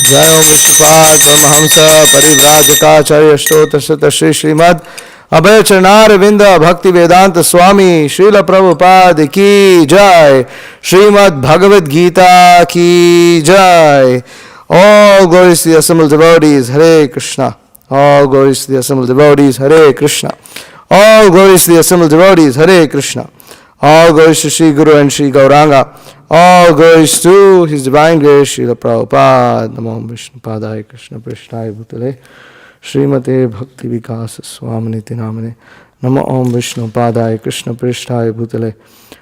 जय ओम विष्णुपाद परमहंस परिव्राजकाचार्य स्तोत्र सत श्री श्रीमद अभय चरणारविंद भक्ति वेदांत स्वामी श्रील प्रभुपाद की जय। श्रीमद भगवद गीता की जय। All glories to the assembled devotees, Hare Krishna. All glories to the assembled devotees, Hare Krishna. All glories to the assembled devotees, Hare Krishna. All glories to Sri Guru and Sri Gauranga. All glories to His Divine Grace, Srila Prabhupada. Namo Vishnu Padaya Krishna Prishthaya Bhutale Srimate Bhakti Vikas Swaminiti Namane. Namo Om Vishnu Padaya Krishna Prishthaya Bhutale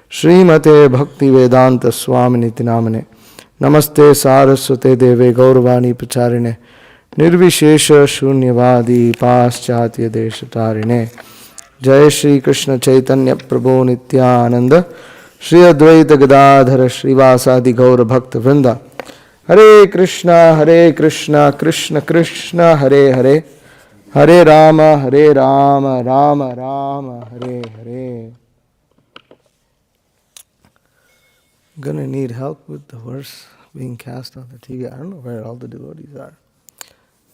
Srimate Bhakti Vedanta Swaminiti Namane. Namaste Saraswate Deve Gauravani Pacharine Nirvishesha Shunyavadi Paschatya Deshatarine. Jai Shri Krishna Chaitanya Prabhu Nityananda Shri Advaita Gadadhara Srivasadi Gaura Bhakta Vrinda. Hare Krishna Krishna Krishna Hare Hare Hare Rama Rama Rama Hare Hare. I'm gonna need help with the verse being cast on the TV. I don't know where all the devotees are,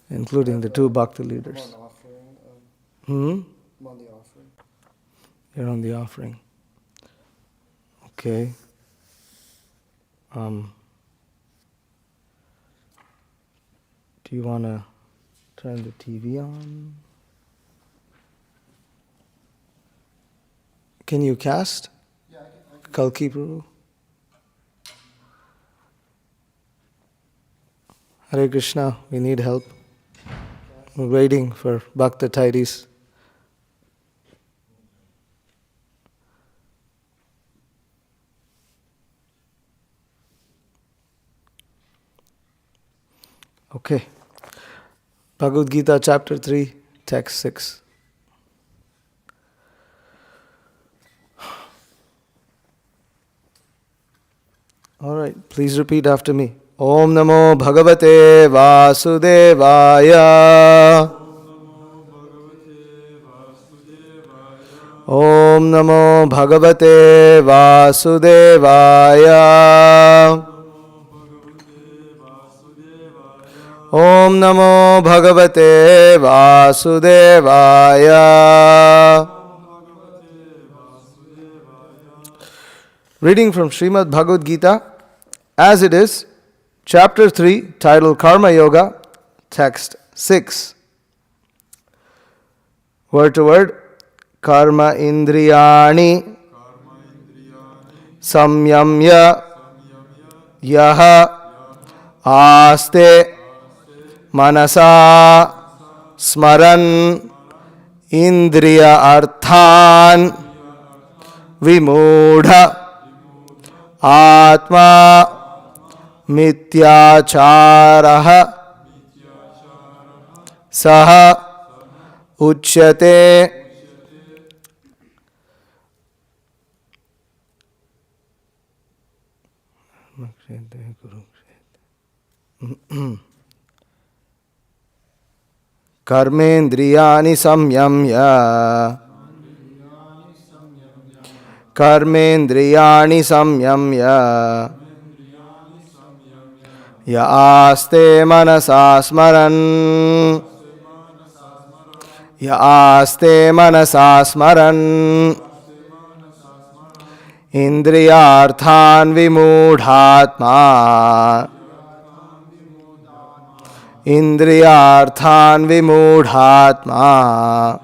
including the two Bhakti leaders. I'm on the offering. You're on the offering. Okay. Do you want to turn the TV on? Can you cast? Yeah, I can. Kalki Prabhu? Hare Krishna, we need help. We're waiting for Bhakta Tairis. Okay. Bhagavad Gita chapter 3, text 6. Alright, please repeat after me. Om Namo Bhagavate Vasudevaya. Om Namo Bhagavate Vasudevaya. Om Namo Bhagavate Vasudevaya. Reading from Srimad Bhagavad Gita, as it is, chapter 3, titled Karma Yoga, text 6. Word to word, Karma Indriyani Samyamya Yaha Aste Manasa Smaran Indriya Arthan Vimudha Atma Mityacharaha Saha Uchyate. Karmendriyani samyamya. Karmendriyani samyamya. Yaaste manasa smaran. Yaaste manasa smaran. Indriyarthan vimudhatma. Indriyarthan vimudhatma.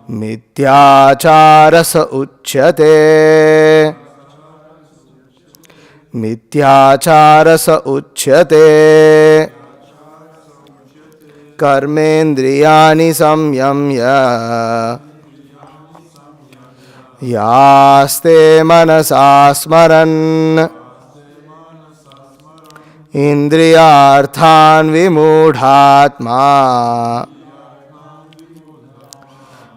Mityacharasa uchyate. Mityacharasa uchyate. Karmendriyani samyamya. Yaste manasa smaran. Indriyarthan vimudhatma.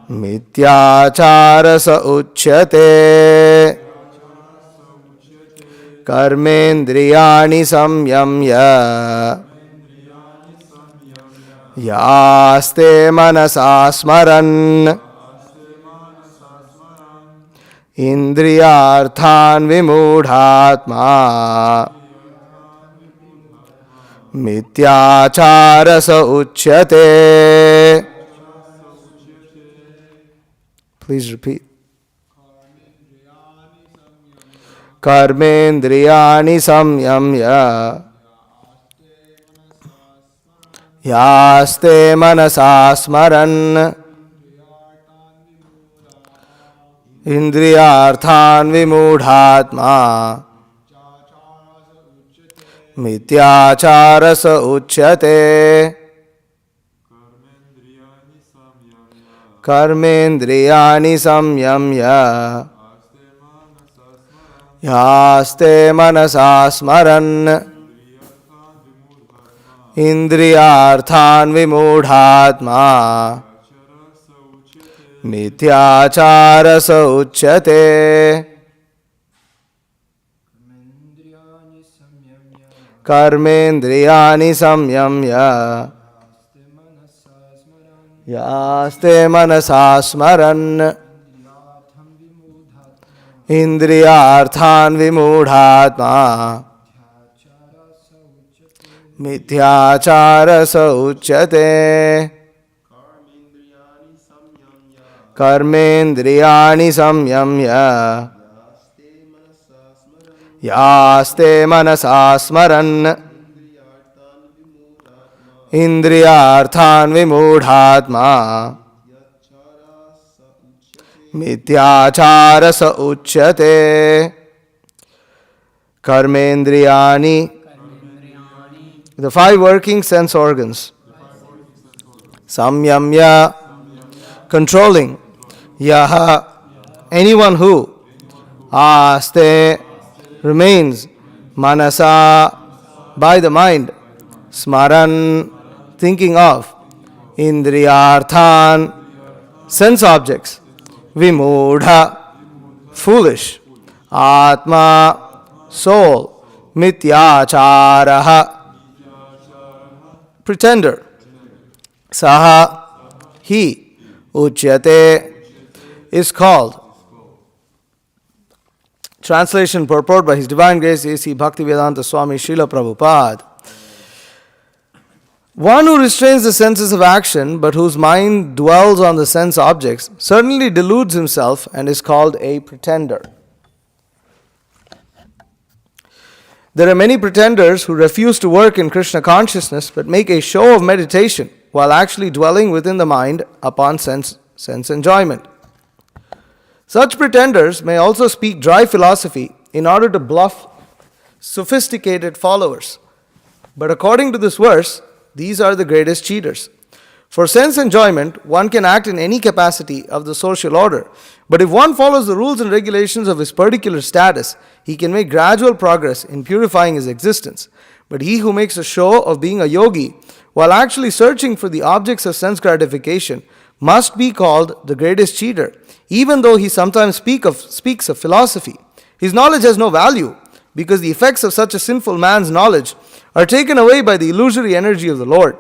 Mityacharasa uchyate. Karmendriyani samyamya. Yaste manasa smaran. Indriyarthan vimudhatma mityacharasa uchyate. Please repeat. Karmendriyani samyamya yaste manasa smaran indriyarthan vimudhatma mityacharasa uchyate. Karmendriyani samyamya yaste manasa smaran indriyarthan vimudhatma mityacharasa uchyate. Karmendriyani samyamya yaste manasa smaran indriyarthan vimudhatma mityacharasa uchyate. Karmendriyani samyamya yaste manasa smaran indriyarthan vimudhatma mityacharasa uchyate. Karmendriyani, the five working sense organs. Samyamya, controlling. Yaha, anyone who. Aste, remains. Manasa, by the mind. Smaran, thinking of. Indriyarthan, sense objects. Vimudha, foolish. Atma, soul. Mityacharaha, pretender. Saha, he. Uchyate, is called. Translation purport by His Divine Grace A.C. Bhaktivedanta Swami Srila Prabhupada. One who restrains the senses of action but whose mind dwells on the sense objects certainly deludes himself and is called a pretender. There are many pretenders who refuse to work in Krishna consciousness but make a show of meditation while actually dwelling within the mind upon sense enjoyment. Such pretenders may also speak dry philosophy in order to bluff sophisticated followers. But according to this verse, these are the greatest cheaters. For sense enjoyment, one can act in any capacity of the social order. But if one follows the rules and regulations of his particular status, he can make gradual progress in purifying his existence. But he who makes a show of being a yogi while actually searching for the objects of sense gratification must be called the greatest cheater, even though he sometimes speaks of philosophy. His knowledge has no value, because the effects of such a sinful man's knowledge are taken away by the illusory energy of the Lord.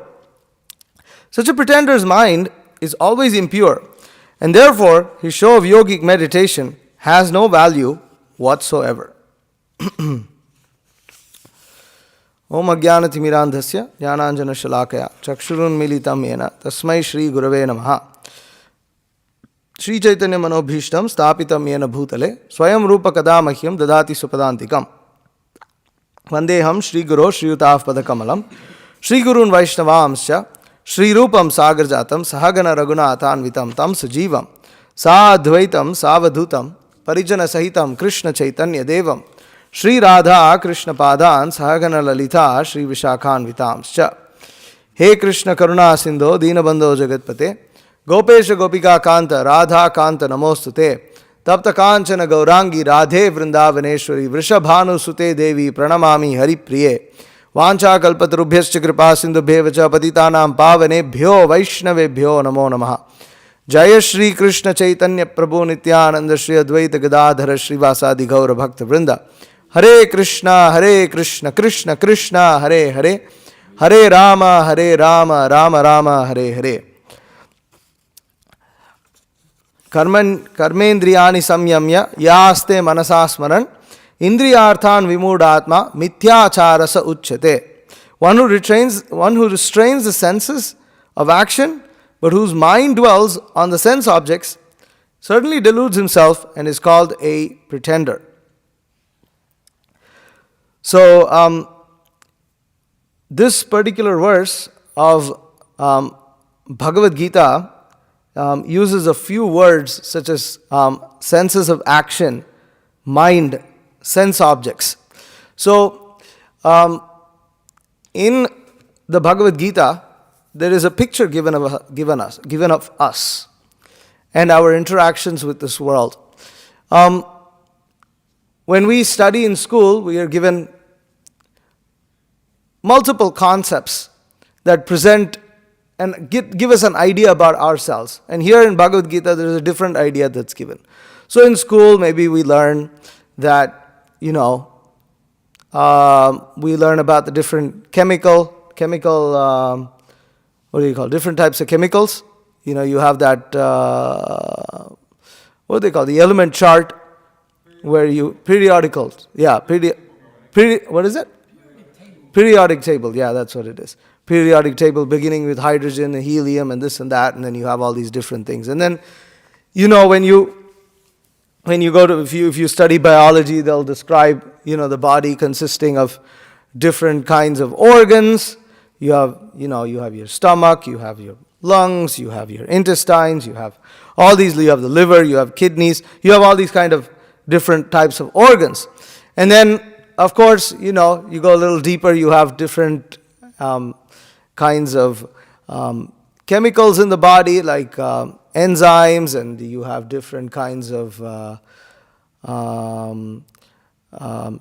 Such a pretender's mind is always impure, and therefore his show of yogic meditation has no value whatsoever. Om Ajnanatimirandhasya Jnananjana Shalakaya Chakshurun Militam Yena Tasmai Shri Gurave Namaha. Shri Chaitanya Manobhishtam Stapitam Yena Bhutale Swayam Rupa Kadamahyam Dadati Supadantikam Vandeham Shri Guru Shri Utaf Padakamalam Shri Gurun Vaishnavamscha Shri Rupam Sagarjatam Sahagana Raghunathan Vitam Tam Sujivam Sadvaitam Savadhutam Parijana Sahitam Krishna Chaitanya Devam Shri Radha Krishna Padan Sahagana Lalita Shri Vishakhan Vitamscha. He Krishna Karuna Sindho Dinabandho Jagatpate Gopesha Gopika Kanta Radha Kanta Namostute Tapta Kanchana Gaurangi Radhe Vrindavaneshwari Vrishabhanu Sute Devi Pranamami Hari Priye Vancha Kalpatarubhyascha Kripa Sindhu Bhevacha Patitanam Pavanebhyo Vaishnavebhyo Namo Namaha. Jaya Shri Krishna Chaitanya Prabhu Nityananda Shri Advaita Gadadhara Shri Vasadi Gaura Bhakta Vrinda. Hare Krishna Krishna Krishna Hare Hare Hare Rama Rama Rama Hare Hare. karmendriyani samyamya yaste manasasmaran indriyarthan vimudatma mithyacharasa uchyate. One who restrains the senses of action, but whose mind dwells on the sense objects, certainly deludes himself and is called a pretender. So, this particular verse of Bhagavad Gita uses a few words such as senses of action, mind, sense objects. So, in the Bhagavad Gita, there is a picture given of us and our interactions with this world. When we study in school, we are given multiple concepts that present and give us an idea about ourselves. And here in Bhagavad Gita, there is a different idea that's given. So in school, maybe we learn that, we learn about the different different types of chemicals. You have that, the element chart, where periodicals. Yeah, what is it? Periodic table, yeah, that's what it is. Periodic table beginning with hydrogen and helium and this and that, and then you have all these different things. And then, when you go to, if you study biology, they'll describe, the body consisting of different kinds of organs. You have your stomach, you have your lungs, you have your intestines, you have all these, you have the liver, you have kidneys, you have all these kind of different types of organs. And then, of course, you go a little deeper, you have different kinds of chemicals in the body, like enzymes, and you have different kinds of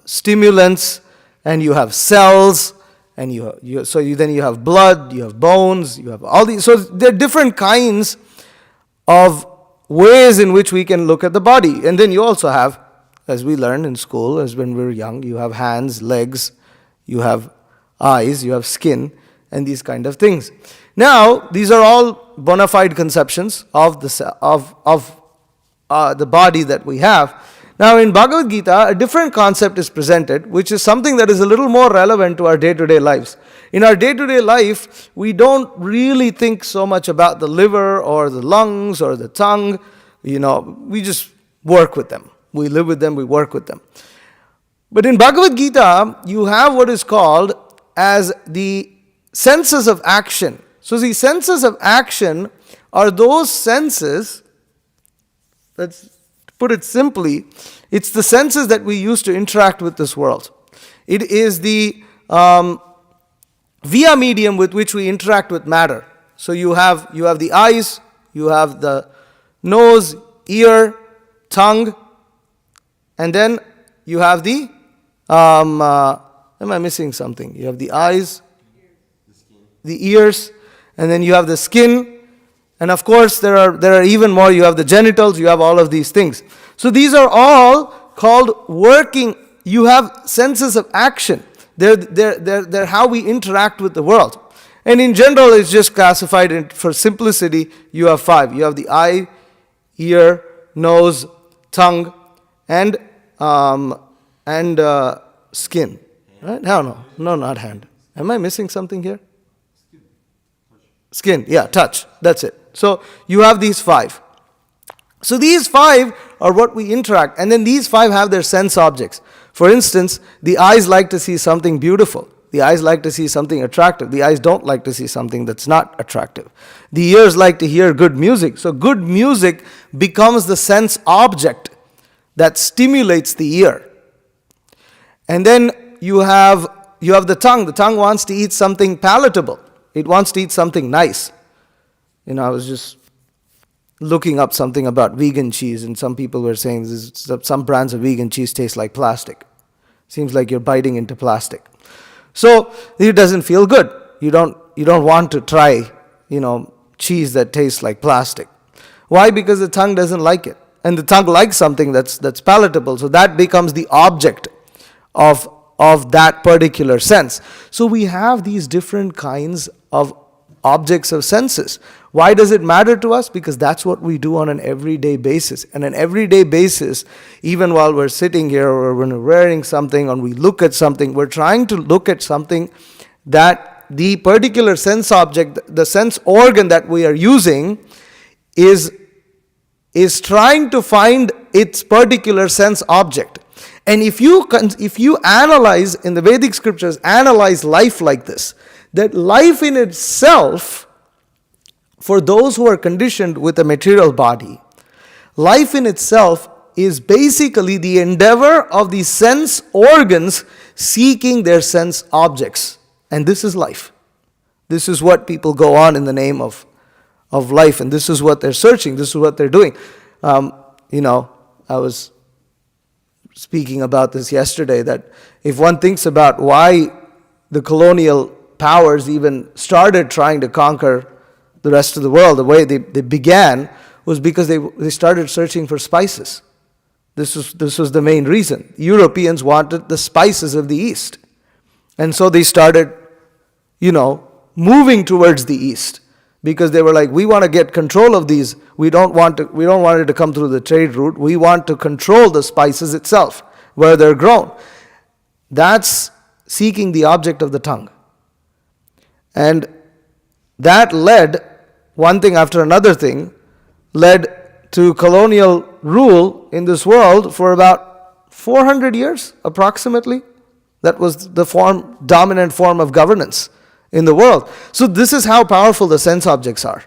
stimulants, and you have cells, and then you have blood, you have bones, you have all these. So there are different kinds of ways in which we can look at the body. And then you also have, as we learned in school, as when we were young, you have hands, legs, you have eyes, you have skin, and these kind of things. Now, these are all bona fide conceptions of the body that we have. Now, in Bhagavad Gita, a different concept is presented, which is something that is a little more relevant to our day-to-day lives. In our day-to-day life, we don't really think so much about the liver or the lungs or the tongue. We just work with them. We live with them, we work with them. But in Bhagavad Gita, you have what is called as the senses of action. So the senses of action are those senses, let's put it simply, it's the senses that we use to interact with this world. It is the via medium with which we interact with matter. So you have the eyes, you have the nose, ear, tongue, and then you have the, am I missing something? You have the eyes, the ears, and then you have the skin, and of course there are even more. You have the genitals, you have all of these things. So these are all called working. You have senses of action. They're how we interact with the world. And in general, it's just classified for simplicity. You have 5. You have the eye, ear, nose, tongue, and skin. Right? No, not hand. Am I missing something here? Skin, yeah, touch. That's it. So you have these 5. So these 5 are what we interact, and then these 5 have their sense objects. For instance, the eyes like to see something beautiful. The eyes like to see something attractive. The eyes don't like to see something that's not attractive. The ears like to hear good music. So good music becomes the sense object that stimulates the ear. And then you have the tongue. The tongue wants to eat something palatable. It wants to eat something nice. I was just looking up something about vegan cheese, and some people were saying some brands of vegan cheese taste like plastic. Seems like you're biting into plastic. So it doesn't feel good. You don't want to try, cheese that tastes like plastic. Why? Because the tongue doesn't like it. And the tongue likes something that's palatable. So that becomes the object of that particular sense. So we have these different kinds of objects of senses. Why does it matter to us? Because that's what we do on an everyday basis. And an everyday basis, even while we're sitting here or when we're wearing something or we look at something, we're trying to look at something that the particular sense object, the sense organ that we are using is trying to find its particular sense object. And if you analyze, in the Vedic scriptures, analyze life like this, that life in itself, for those who are conditioned with a material body, life in itself is basically the endeavor of the sense organs seeking their sense objects. And this is life. This is what people go on in the name of life, and this is what they're searching, this is what they're doing. I was speaking about this yesterday, that if one thinks about why the colonial powers even started trying to conquer the rest of the world, the way they began was because they started searching for spices. This was the main reason. Europeans wanted the spices of the East. And so they started, moving towards the East, because they were like, we want to get control of these. We don't want it to come through the trade route. We want to control the spices itself, where they're grown. That's seeking the object of the tongue. And that led, one thing after another thing, led to colonial rule in this world for about 400 years, approximately. That was the dominant form of governance in the world. So this is how powerful the sense objects are.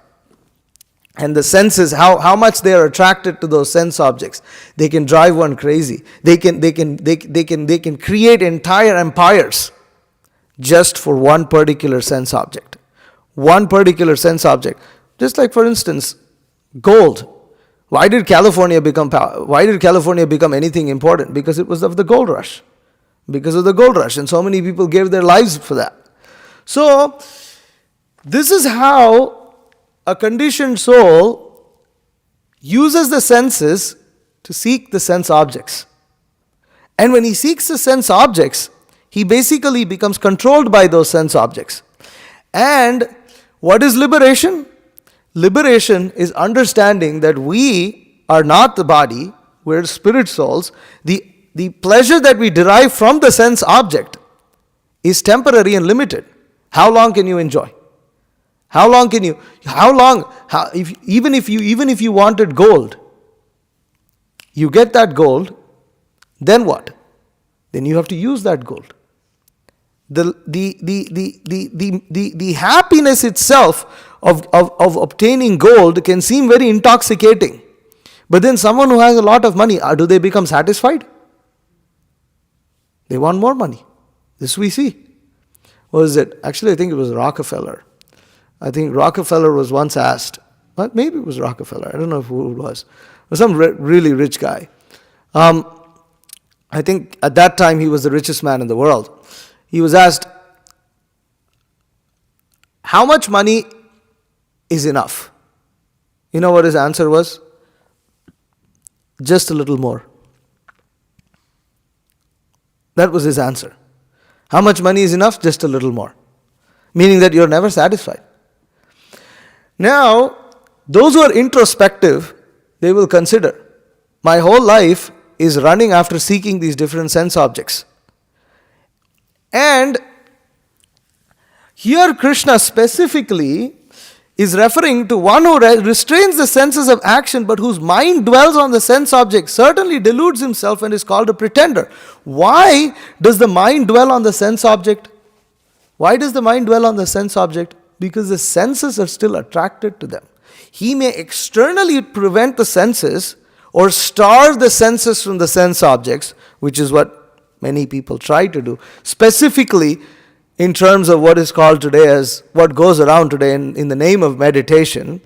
And the senses, how much they are attracted to those sense objects. They can drive one crazy. They can create entire empires just for one particular sense object. One particular sense object. Just like, for instance, gold. Why did California become anything important? Because it was of the gold rush. Because of the gold rush. And so many people gave their lives for that. So, this is how a conditioned soul uses the senses to seek the sense objects. And when he seeks the sense objects, he basically becomes controlled by those sense objects. And what is liberation? Liberation is understanding that we are not the body, we're spirit souls. The pleasure that we derive from the sense object is temporary and limited. How long can you enjoy? Even if you wanted gold, you get that gold, then what? Then you have to use that gold. The happiness itself of obtaining gold can seem very intoxicating. But then someone who has a lot of money, do they become satisfied? They want more money. This we see. What is it? Actually, I think it was Rockefeller. I think Rockefeller was once asked, maybe it was Rockefeller, I don't know who it was. It was some really rich guy. I think at that time he was the richest man in the world. He was asked, how much money is enough? You know what his answer was? Just a little more. That was his answer. How much money is enough? Just a little more. Meaning that you're never satisfied. Now, those who are introspective, they will consider, my whole life is running after seeking these different sense objects. And here Krishna specifically is referring to one who restrains the senses of action but whose mind dwells on the sense object, certainly deludes himself and is called a pretender. Why does the mind dwell on the sense object? Why does the mind dwell on the sense object? Because the senses are still attracted to them. He may externally prevent the senses or starve the senses from the sense objects, which is what many people try to do, specifically in terms of what is called today as, what goes around today in the name of meditation.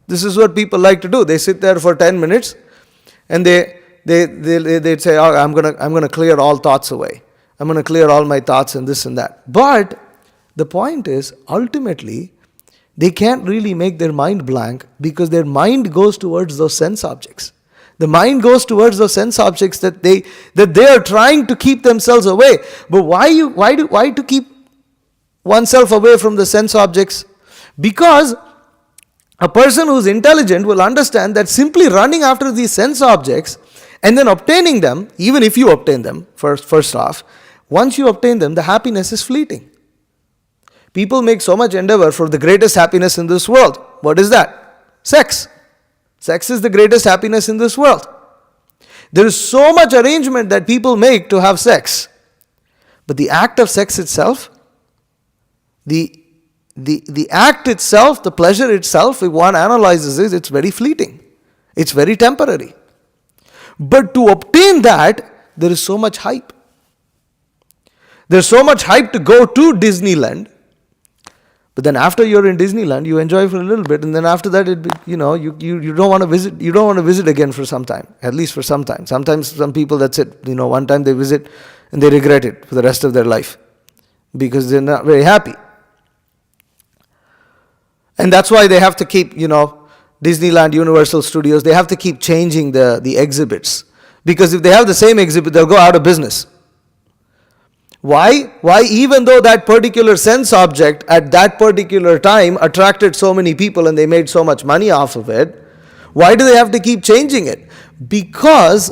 This is what people like to do. They sit there for 10 minutes and they'd say, oh, I'm gonna clear all thoughts away. I'm gonna clear all my thoughts and this and that. But the point is, ultimately, they can't really make their mind blank because their mind goes towards those sense objects. The mind goes towards those sense objects that they are trying to keep themselves away. But why to keep oneself away from the sense objects? Because A person who's intelligent will understand that simply running after these sense objects and then obtaining them, even if you obtain them, first off, once you obtain them, the happiness is fleeting. People make so much endeavor for the greatest happiness in this world. What is that? Sex. Sex is the greatest happiness in this world. There is so much arrangement that people make to have sex. But the act of sex itself, the act itself, the pleasure itself, if one analyzes it, it's very fleeting. It's very temporary. But to obtain that, there is so much hype. There's so much hype to go to Disneyland. But then after you're in Disneyland, you enjoy for a little bit, and then after that, you don't want to visit. You don't want to visit again for some time, at least for some time. Sometimes some people, that's it. One time they visit and they regret it for the rest of their life because they're not very happy. And that's why they have to keep, Disneyland, Universal Studios, they have to keep changing the exhibits. Because if they have the same exhibit, they'll go out of business. Why? Why, even though that particular sense object at that particular time attracted so many people and they made so much money off of it, why do they have to keep changing it? Because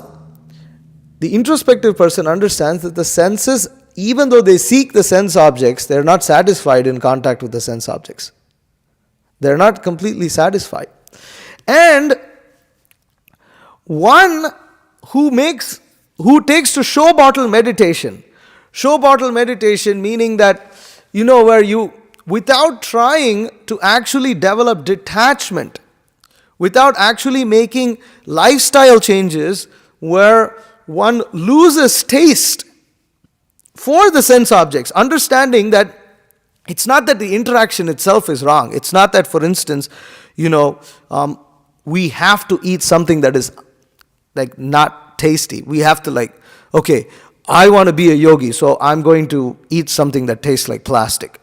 the introspective person understands that the senses, even though they seek the sense objects, they're not satisfied in contact with the sense objects. They're not completely satisfied. And one who takes to show bottle meditation meaning that, where you, without trying to actually develop detachment, without actually making lifestyle changes where one loses taste for the sense objects, understanding that it's not that the interaction itself is wrong. It's not that, for instance, we have to eat something that is like not tasty. We have to okay, I want to be a yogi, so I'm going to eat something that tastes like plastic.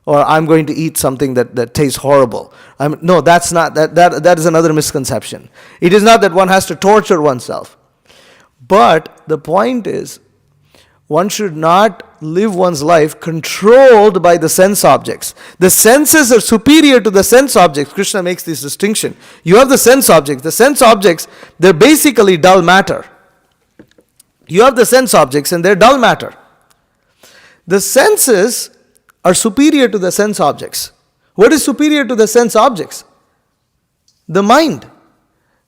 Or I'm going to eat something that tastes horrible. No, that's not, that is another misconception. It is not that one has to torture oneself. But the point is, one should not live one's life controlled by the sense objects. The senses are superior to the sense objects. Krishna makes this distinction. You have the sense objects. The sense objects, they're basically dull matter. You have the sense objects and they're dull matter. The senses are superior to the sense objects. What is superior to the sense objects? The mind.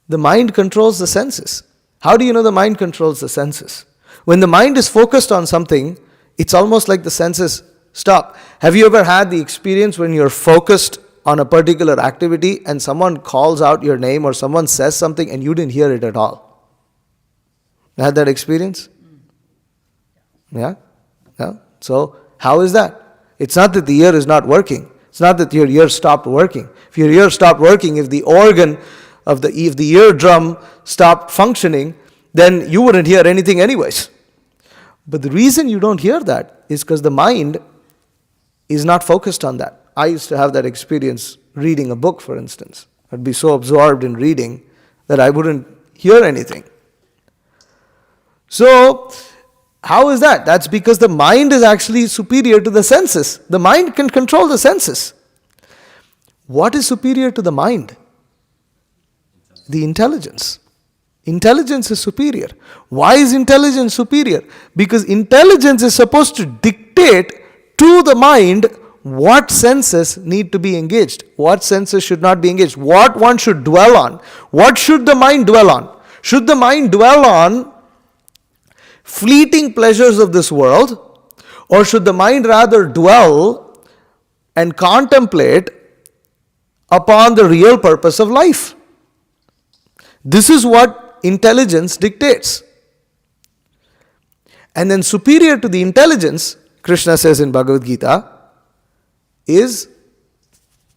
The mind controls the senses. How do you know the mind controls the senses? When the mind is focused on something, it's almost like the senses stop. Have you ever had the experience when you're focused on a particular activity and someone calls out your name or someone says something and you didn't hear it at all? Had that experience? Yeah? So, how is that? It's not that the ear is not working. It's not that your ear stopped working. If your ear stopped working, if the organ of the eardrum stopped functioning, then you wouldn't hear anything anyways. But the reason you don't hear that is because the mind is not focused on that. I used to have that experience reading a book, for instance. I'd be so absorbed in reading that I wouldn't hear anything. So, how is that? That's because the mind is actually superior to the senses. The mind can control the senses. What is superior to the mind? The intelligence. Intelligence is superior. Why is intelligence superior? Because intelligence is supposed to dictate to the mind what senses need to be engaged, what senses should not be engaged, what one should dwell on. What should the mind dwell on? Should the mind dwell on fleeting pleasures of this world, or should the mind rather dwell and contemplate upon the real purpose of life? This is what intelligence dictates. And then superior to the intelligence, Krishna says in Bhagavad Gita, is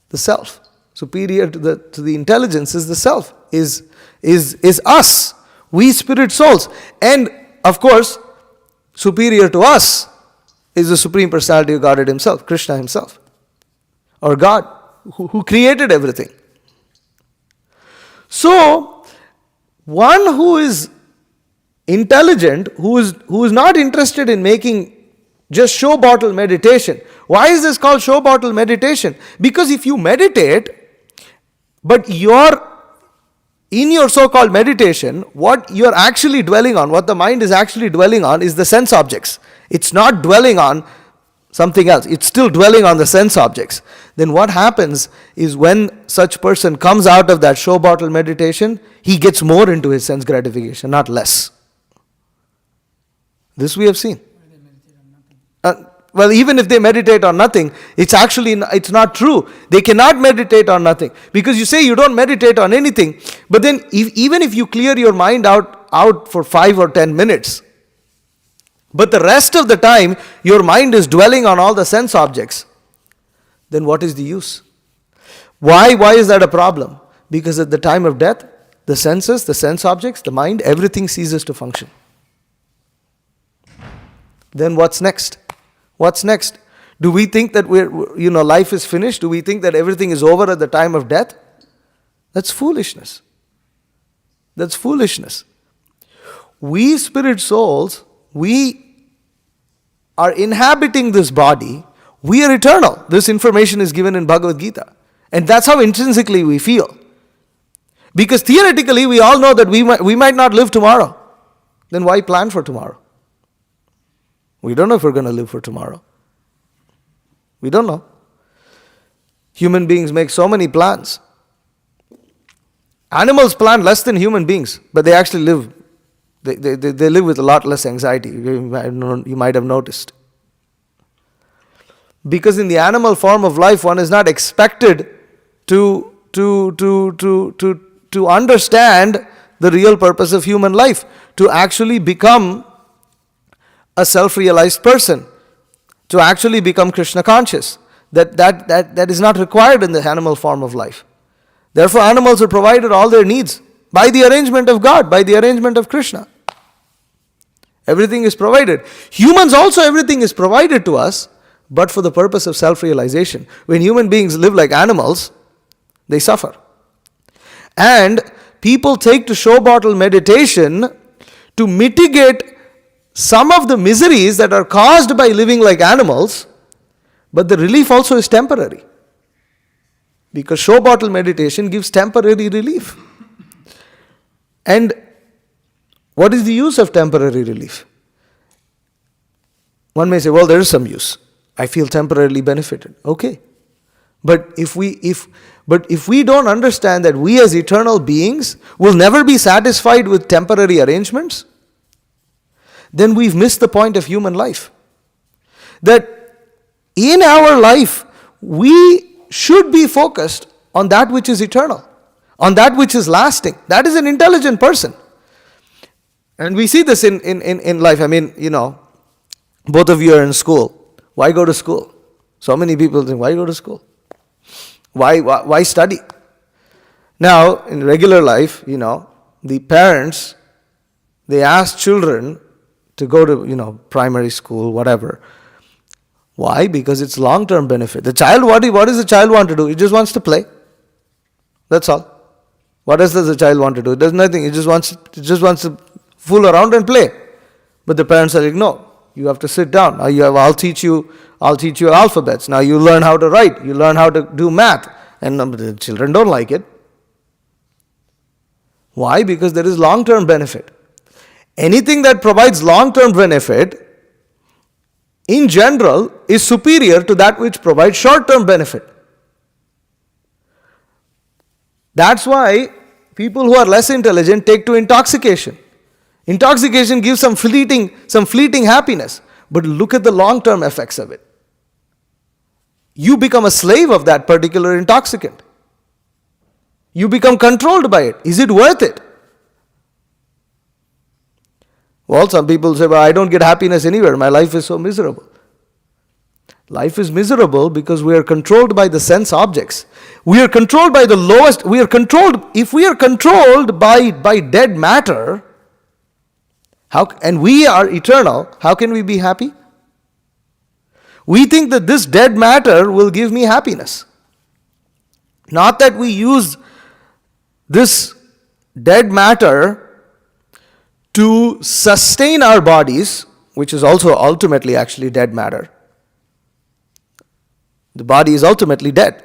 the self. Superior to the intelligence is the self, is us, we spirit souls. And of course, superior to us is the Supreme Personality of Godhead Himself, Krishna Himself, or God, who created everything. So, one who is intelligent, who is not interested in making just show bottle meditation. Why is this called show bottle meditation? Because if you meditate, But in your so-called meditation, what you're actually dwelling on, what the mind is actually dwelling on, is the sense objects. It's not dwelling on something else. It's still dwelling on the sense objects. Then what happens is when such person comes out of that show bottle meditation, he gets more into his sense gratification, not less. This we have seen. Well, even if they meditate on nothing, it's not true. They cannot meditate on nothing. Because you say you don't meditate on anything, but then even if you clear your mind out for 5 or 10 minutes, but the rest of the time your mind is dwelling on all the sense objects, then what is the use? Why is that a problem? Because at the time of death, the senses, the sense objects, the mind, everything ceases to function. Then what's next? What's next? Do we think that life is finished? Do we think that everything is over at the time of death? That's foolishness. That's foolishness. We spirit souls, we are inhabiting this body. We are eternal. This information is given in Bhagavad Gita. And that's how intrinsically we feel. Because theoretically we all know that we might not live tomorrow. Then why plan for tomorrow? We don't know if we're going to live for tomorrow. We don't know. Human beings make so many plans. Animals plan less than human beings, but they actually live. They live with a lot less anxiety. You might have noticed. Because in the animal form of life, one is not expected to understand the real purpose of human life, to actually become a self-realized person, to actually become Krishna conscious. That is not required in the animal form of life. Therefore, animals are provided all their needs by the arrangement of God, by the arrangement of Krishna. Everything is provided. Humans also, everything is provided to us, but for the purpose of self-realization. When human beings live like animals, they suffer. And people take to show bottle meditation to mitigate some of the miseries that are caused by living like animals, but the relief also is temporary. Because show bottle meditation gives temporary relief. And what is the use of temporary relief? One may say, well, there is some use. I feel temporarily benefited. Okay. But if we don't understand that we as eternal beings will never be satisfied with temporary arrangements, then we've missed the point of human life. That in our life, we should be focused on that which is eternal, on that which is lasting. That is an intelligent person. And we see this in life. I mean, both of you are in school. Why go to school? So many people think, why go to school? Why study? Now, in regular life, the parents, they ask children to go to, primary school, whatever. Why? Because it's long-term benefit. The child, what does the child want to do? He just wants to play. That's all. What else does the child want to do? It does nothing. He just wants to fool around and play. But the parents are like, no, you have to sit down. Now I'll teach you alphabets. Now you learn how to write. You learn how to do math. And the children don't like it. Why? Because there is long-term benefit. Anything that provides long-term benefit, in general, is superior to that which provides short-term benefit. That's why people who are less intelligent take to intoxication. Intoxication gives some fleeting happiness, but look at the long-term effects of it. You become a slave of that particular intoxicant. You become controlled by it. Is it worth it? Well, some people say, well, I don't get happiness anywhere. My life is so miserable. Life is miserable because we are controlled by the sense objects. We are controlled by the lowest. If we are controlled by dead matter, and we are eternal, how can we be happy? We think that this dead matter will give me happiness. Not that we use this dead matter to sustain our bodies, which is also ultimately actually dead matter. The body is ultimately dead.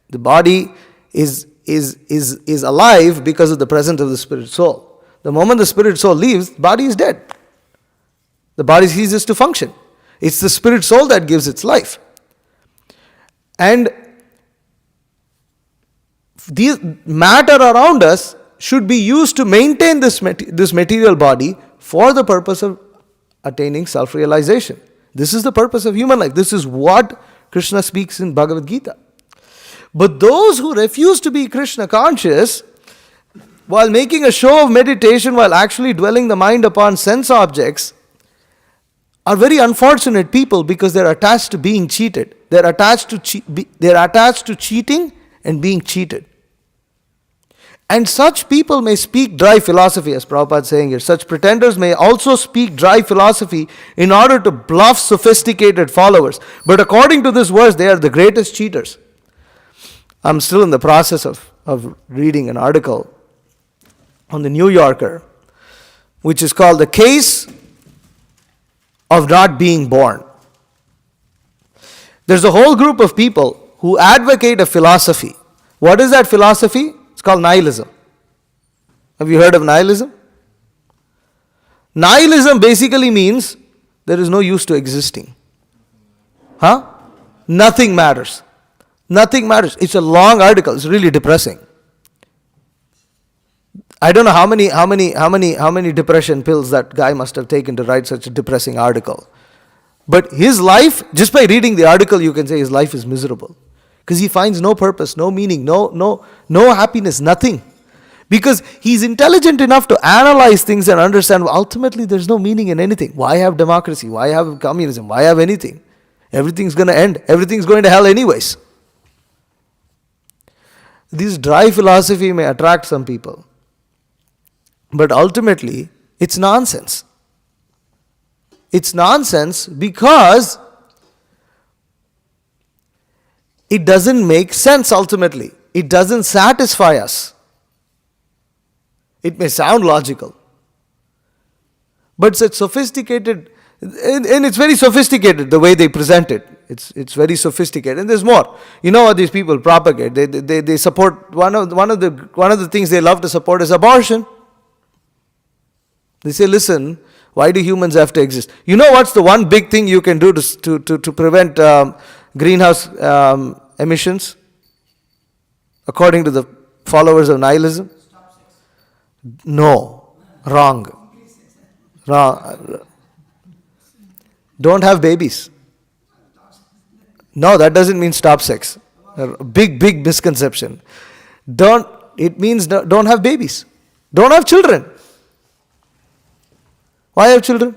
The body is is alive because of the presence of the spirit soul. The moment the spirit soul leaves, the body is dead. The body ceases to function. It's the spirit soul that gives its life. And the matter around us should be used to maintain this material body for the purpose of attaining self-realization. This is the purpose of human life. This is what Krishna speaks in Bhagavad Gita. But those who refuse to be Krishna conscious, while making a show of meditation, while actually dwelling the mind upon sense objects, are very unfortunate people because they're attached to being cheated. They're attached to cheating and being cheated. And such people may speak dry philosophy, as Prabhupada is saying here. Such pretenders may also speak dry philosophy in order to bluff sophisticated followers. But according to this verse, they are the greatest cheaters. I'm still in the process of reading an article on the New Yorker, which is called The Case of Not Being Born. There's a whole group of people who advocate a philosophy. What is that philosophy? It's called nihilism. Have you heard of nihilism? Nihilism basically means there is no use to existing. Nothing matters. Nothing matters. It's a long article. It's really depressing. I don't know how many depression pills that guy must have taken to write such a depressing article. But his life, just by reading the article, you can say his life is miserable. Because he finds no purpose, no meaning, no happiness, nothing. Because he's intelligent enough to analyze things and understand, well, ultimately there's no meaning in anything. Why have democracy? Why have communism? Why have anything? Everything's going to end. Everything's going to hell anyways. This dry philosophy may attract some people. But ultimately, it's nonsense. It's nonsense because it doesn't make sense ultimately. It doesn't satisfy us. It may sound logical. But it's sophisticated, and it's very sophisticated the way they present it. It's very sophisticated. And there's more. You know what these people propagate? They support, one of the things they love to support is abortion. They say, listen, why do humans have to exist? You know what's the one big thing you can do to prevent greenhouse emissions? According to the followers of nihilism? No. Wrong. Don't have babies. No, that doesn't mean stop sex. A big misconception. It means don't have babies. Don't have children. Why have children?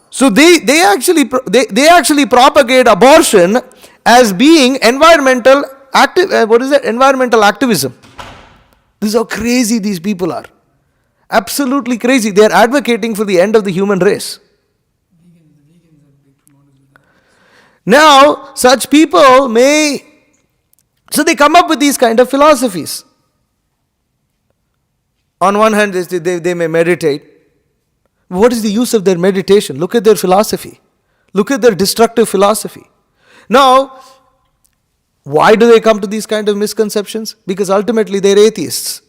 So they actually propagate abortion as being environmental environmental activism. This is how crazy these people are. Absolutely crazy. They are advocating for the end of the human race. Now, such people so they come up with these kind of philosophies. On one hand, they may meditate. What is the use of their meditation? Look at their philosophy. Look at their destructive philosophy. Now, why do they come to these kind of misconceptions? Because ultimately they're atheists.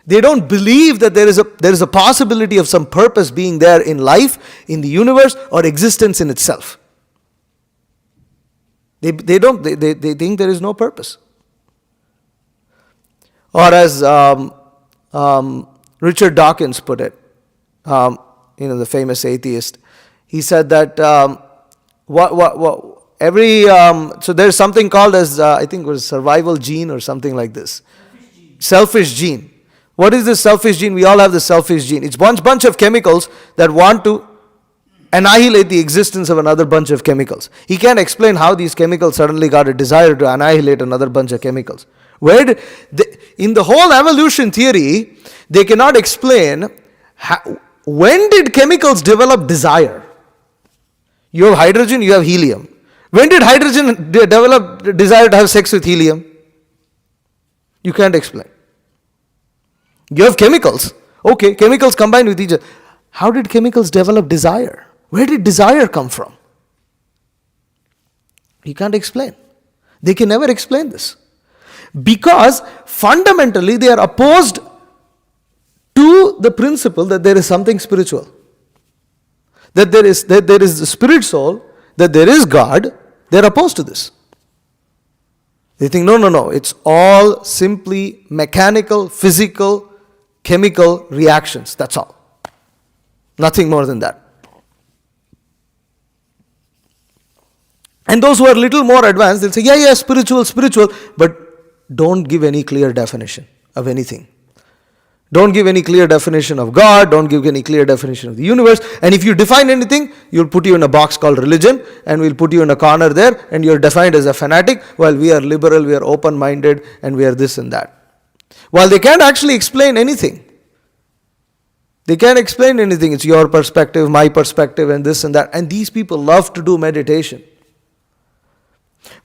They don't believe that there is a possibility of some purpose being there in life, in the universe, or existence in itself. They think there is no purpose. Or as Richard Dawkins put it, the famous atheist, he said that so there's something called as I think it was survival gene or something like this. Selfish gene. What is this selfish gene? We all have the selfish gene. It's bunch of chemicals that want to annihilate the existence of another bunch of chemicals. He can't explain how these chemicals suddenly got a desire to annihilate another bunch of chemicals. In the whole evolution theory, they cannot explain when did chemicals develop desire. You have hydrogen, you have helium. When did hydrogen develop desire to have sex with helium? You can't explain. You have chemicals. Okay, chemicals combine with each other. How did chemicals develop desire? Where did desire come from? You can't explain. They can never explain this. Because fundamentally they are opposed to the principle that there is something spiritual. That there is the spirit soul, that there is God. They are opposed to this. They think, no, it's all simply mechanical, physical, chemical reactions. That's all. Nothing more than that. And those who are a little more advanced, they'll say, yeah, spiritual, but don't give any clear definition of anything. Don't give any clear definition of God, don't give any clear definition of the universe. And if you define anything, you'll put you in a box called religion, and we'll put you in a corner there, and you're defined as a fanatic, while we are liberal, we are open-minded, and we are this and that. While they can't actually explain anything. They can't explain anything. It's your perspective, my perspective, and this and that. And these people love to do meditation.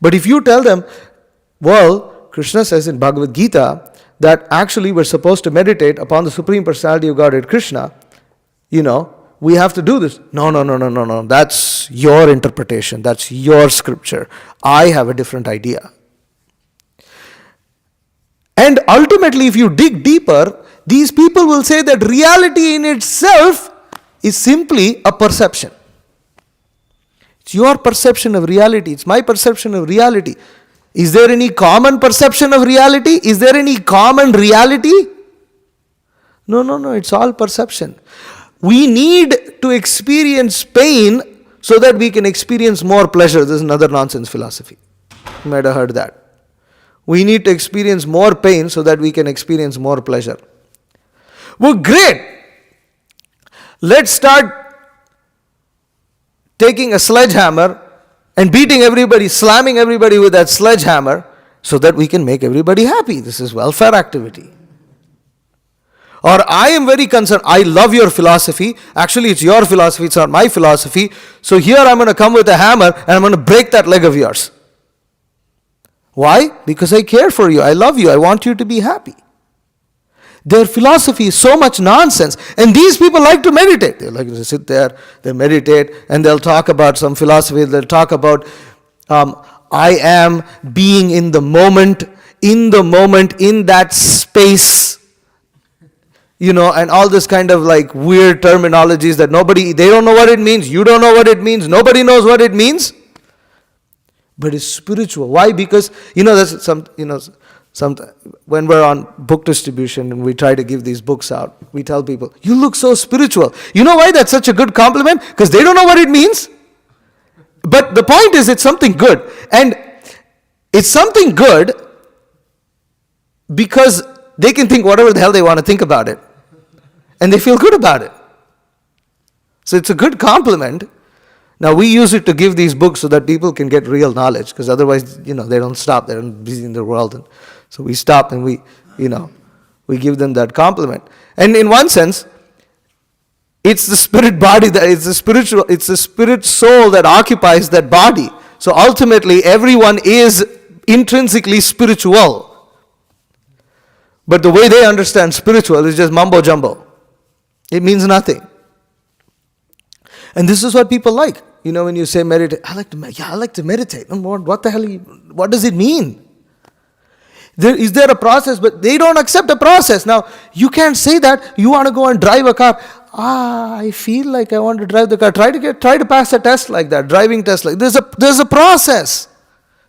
But if you tell them, well, Krishna says in Bhagavad Gita that actually we're supposed to meditate upon the Supreme Personality of Godhead Krishna, we have to do this. No. That's your interpretation. That's your scripture. I have a different idea. And ultimately, if you dig deeper, these people will say that reality in itself is simply a perception. It's your perception of reality. It's my perception of reality. Is there any common perception of reality? Is there any common reality? No, it's all perception. We need to experience pain so that we can experience more pleasure. This is another nonsense philosophy. You might have heard that. We need to experience more pain so that we can experience more pleasure. Well, great. Let's start taking a sledgehammer and beating everybody, slamming everybody with that sledgehammer so that we can make everybody happy. This is welfare activity. Or I am very concerned, I love your philosophy. Actually, it's your philosophy, it's not my philosophy. So here I'm going to come with a hammer and I'm going to break that leg of yours. Why? Because I care for you, I love you, I want you to be happy. Their philosophy is so much nonsense. And these people like to meditate. They like to sit there, they meditate, and they'll talk about some philosophy. They'll talk about, I am being in the moment, in that space. And all this kind of like weird terminologies that they don't know what it means. You don't know what it means. Nobody knows what it means. But it's spiritual. Why? Because, that's when we're on book distribution and we try to give these books out, we tell people, you look so spiritual. You know why that's such a good compliment? Because they don't know what it means. But the point is, it's something good. And it's something good because they can think whatever the hell they want to think about it. And they feel good about it. So it's a good compliment. Now we use it to give these books so that people can get real knowledge, because otherwise, they don't stop. They're busy in the world. And so we stop and we give them that compliment. And in one sense, it's the spirit body it's the spirit soul that occupies that body. So ultimately, everyone is intrinsically spiritual. But the way they understand spiritual is just mumbo jumbo. It means nothing. And this is what people like. When you say meditate, I like to meditate. What the hell? What does it mean? Is there a process? But they don't accept a process. Now, you can't say that. You want to go and drive a car. I feel like I want to drive the car. Try to pass a test like that, driving test like there's a process.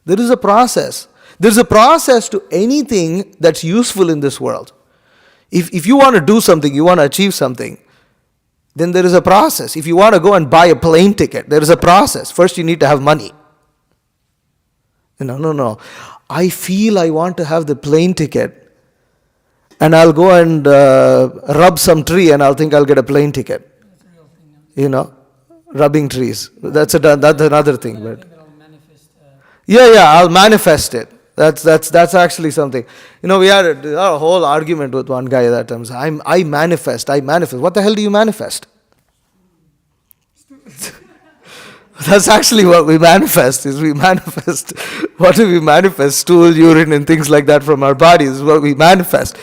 There is a process. There's a process to anything that's useful in this world. If you want to do something, you want to achieve something, then there is a process. If you want to go and buy a plane ticket, there is a process. First, you need to have money. No. I feel I want to have the plane ticket, and I'll go and rub some tree, and I'll think I'll get a plane ticket. That's a real thing, rubbing trees. That's another thing. But I'll manifest it. That's actually something. We had a whole argument with one guy that time. I manifest. What the hell do you manifest? That's actually what we manifest. What do we manifest? Stool, urine, and things like that from our bodies is what we manifest.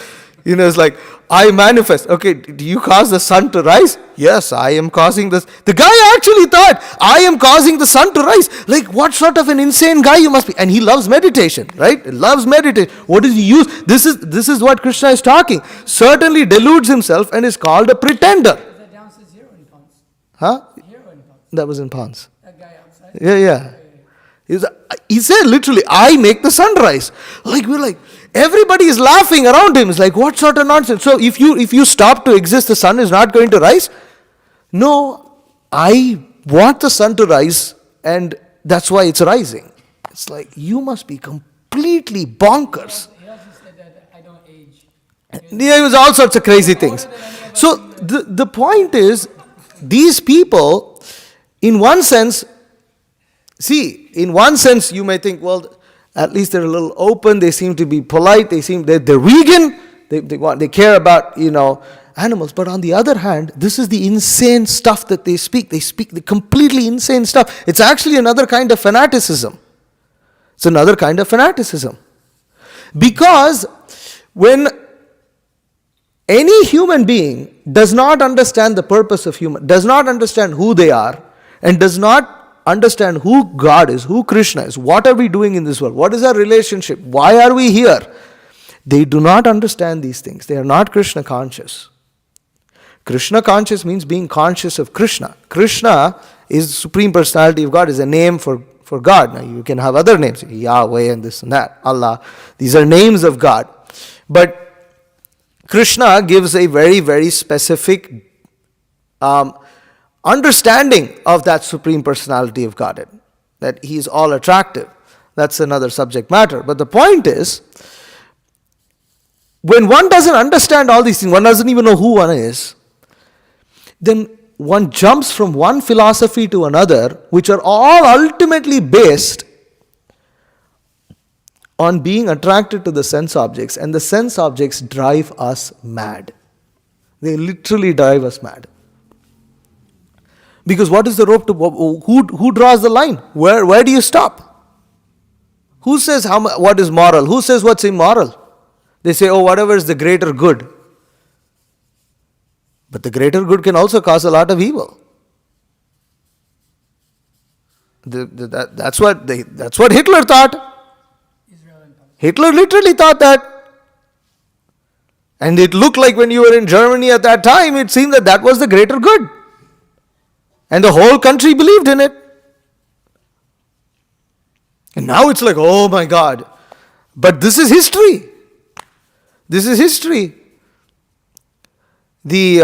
It's like, I manifest. Okay, do you cause the sun to rise? Yes, I am causing this. The guy actually thought, I am causing the sun to rise. Like, what sort of an insane guy you must be? And he loves meditation, right? He loves meditation. What does he use? This is what Krishna is talking. Certainly deludes himself and is called a pretender. That downstairs hero in Pons. Huh? Hero in Pons. That was in Pons. That guy outside. Yeah. He said literally, I make the sun rise. Like, we're like, everybody is laughing around him. It's like, what sort of nonsense? So if you stop to exist, the sun is not going to rise? No, I want the sun to rise, and that's why it's rising. It's like, you must be completely bonkers. He also said that I don't age. Yeah, it was all sorts of crazy things. So the point is, these people, in one sense, in one sense you may think, well, at least they're a little open, they seem to be polite, they're vegan, they care about, animals. But on the other hand, this is the insane stuff that they speak. They speak the completely insane stuff. It's actually another kind of fanaticism. It's another kind of fanaticism. Because when any human being does not understand the purpose of human, does not understand who they are, and does not understand who God is, who Krishna is, what are we doing in this world, what is our relationship, why are we here, they do not understand these things. They are not Krishna conscious. Krishna conscious means being conscious of Krishna. Krishna is the Supreme Personality of God, is a name for God. Now you can have other names, Yahweh and this and that, Allah. These are names of God. But Krishna gives a very, very specific understanding of that Supreme Personality of Godhead, that He is all attractive. That's another subject matter. But the point is, when one doesn't understand all these things, one doesn't even know who one is, then one jumps from one philosophy to another, which are all ultimately based on being attracted to the sense objects, and the sense objects drive us mad. They literally drive us mad. Because what is the rope to, who draws the line? Where do you stop? Who says what is moral? Who says what's immoral? They say, whatever is the greater good. But the greater good can also cause a lot of evil. That's what Hitler thought. Hitler literally thought that. And it looked like when you were in Germany at that time, it seemed that was the greater good. And the whole country believed in it. And now it's like, oh my God. But this is history. This is history. The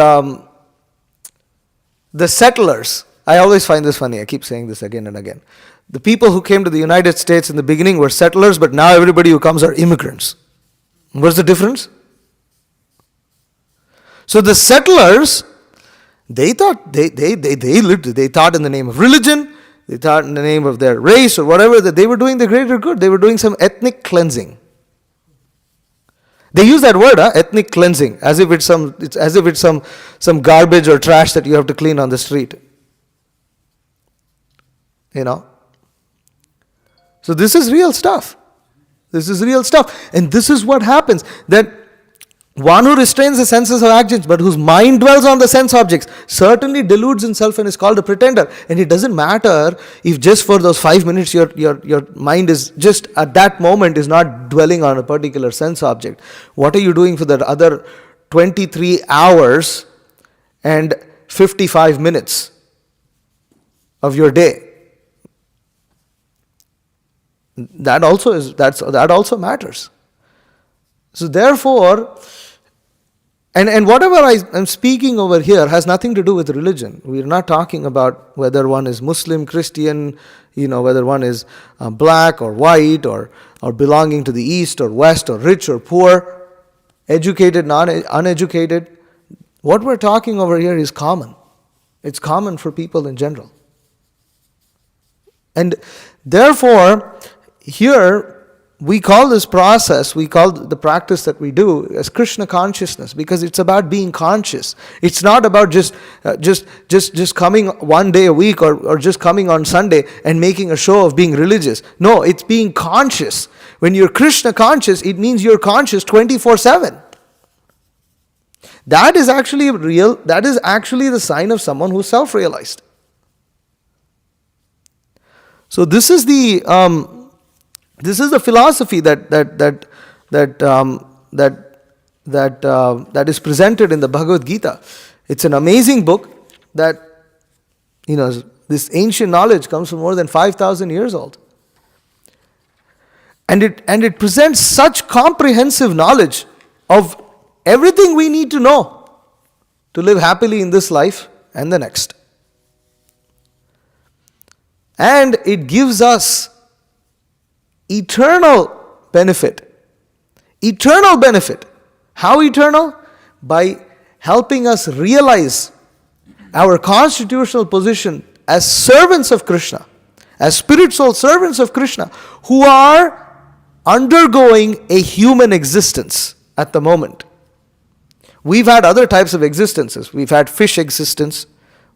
settlers, I always find this funny, I keep saying this again and again. The people who came to the United States in the beginning were settlers, but now everybody who comes are immigrants. What's the difference? So the settlers, they thought they thought in the name of religion, they thought in the name of their race or whatever, that they were doing the greater good. They were doing some ethnic cleansing. They use that word, ethnic cleansing, as if it's some garbage or trash that you have to clean on the street. So this is real stuff. This is real stuff. And this is what happens, that one who restrains the senses of actions but whose mind dwells on the sense objects certainly deludes himself and is called a pretender. And it doesn't matter if just for those 5 minutes your mind is just at that moment is not dwelling on a particular sense object. What are you doing for that other 23 hours and 55 minutes of your day? That also matters. So therefore, and whatever I'm speaking over here has nothing to do with religion. We're not talking about whether one is Muslim, Christian, whether one is black or white or belonging to the East or West or rich or poor, educated, uneducated. What we're talking over here is common. It's common for people in general. And therefore, here, we call this process, we call the practice that we do as Krishna consciousness, because it's about being conscious. It's not about just coming one day a week or just coming on Sunday and making a show of being religious. No, it's being conscious. When you're Krishna conscious, it means you're conscious 24/7. That is actually real, that is actually the sign of someone who's self-realized. So this is the philosophy that is presented in the Bhagavad Gita. It's an amazing book that, this ancient knowledge comes from more than 5,000 years old. And it presents such comprehensive knowledge of everything we need to know to live happily in this life and the next. And it gives us eternal benefit. Eternal benefit. How eternal? By helping us realize our constitutional position as servants of Krishna, as spiritual servants of Krishna, who are undergoing a human existence at the moment. We've had other types of existences. We've had fish existence,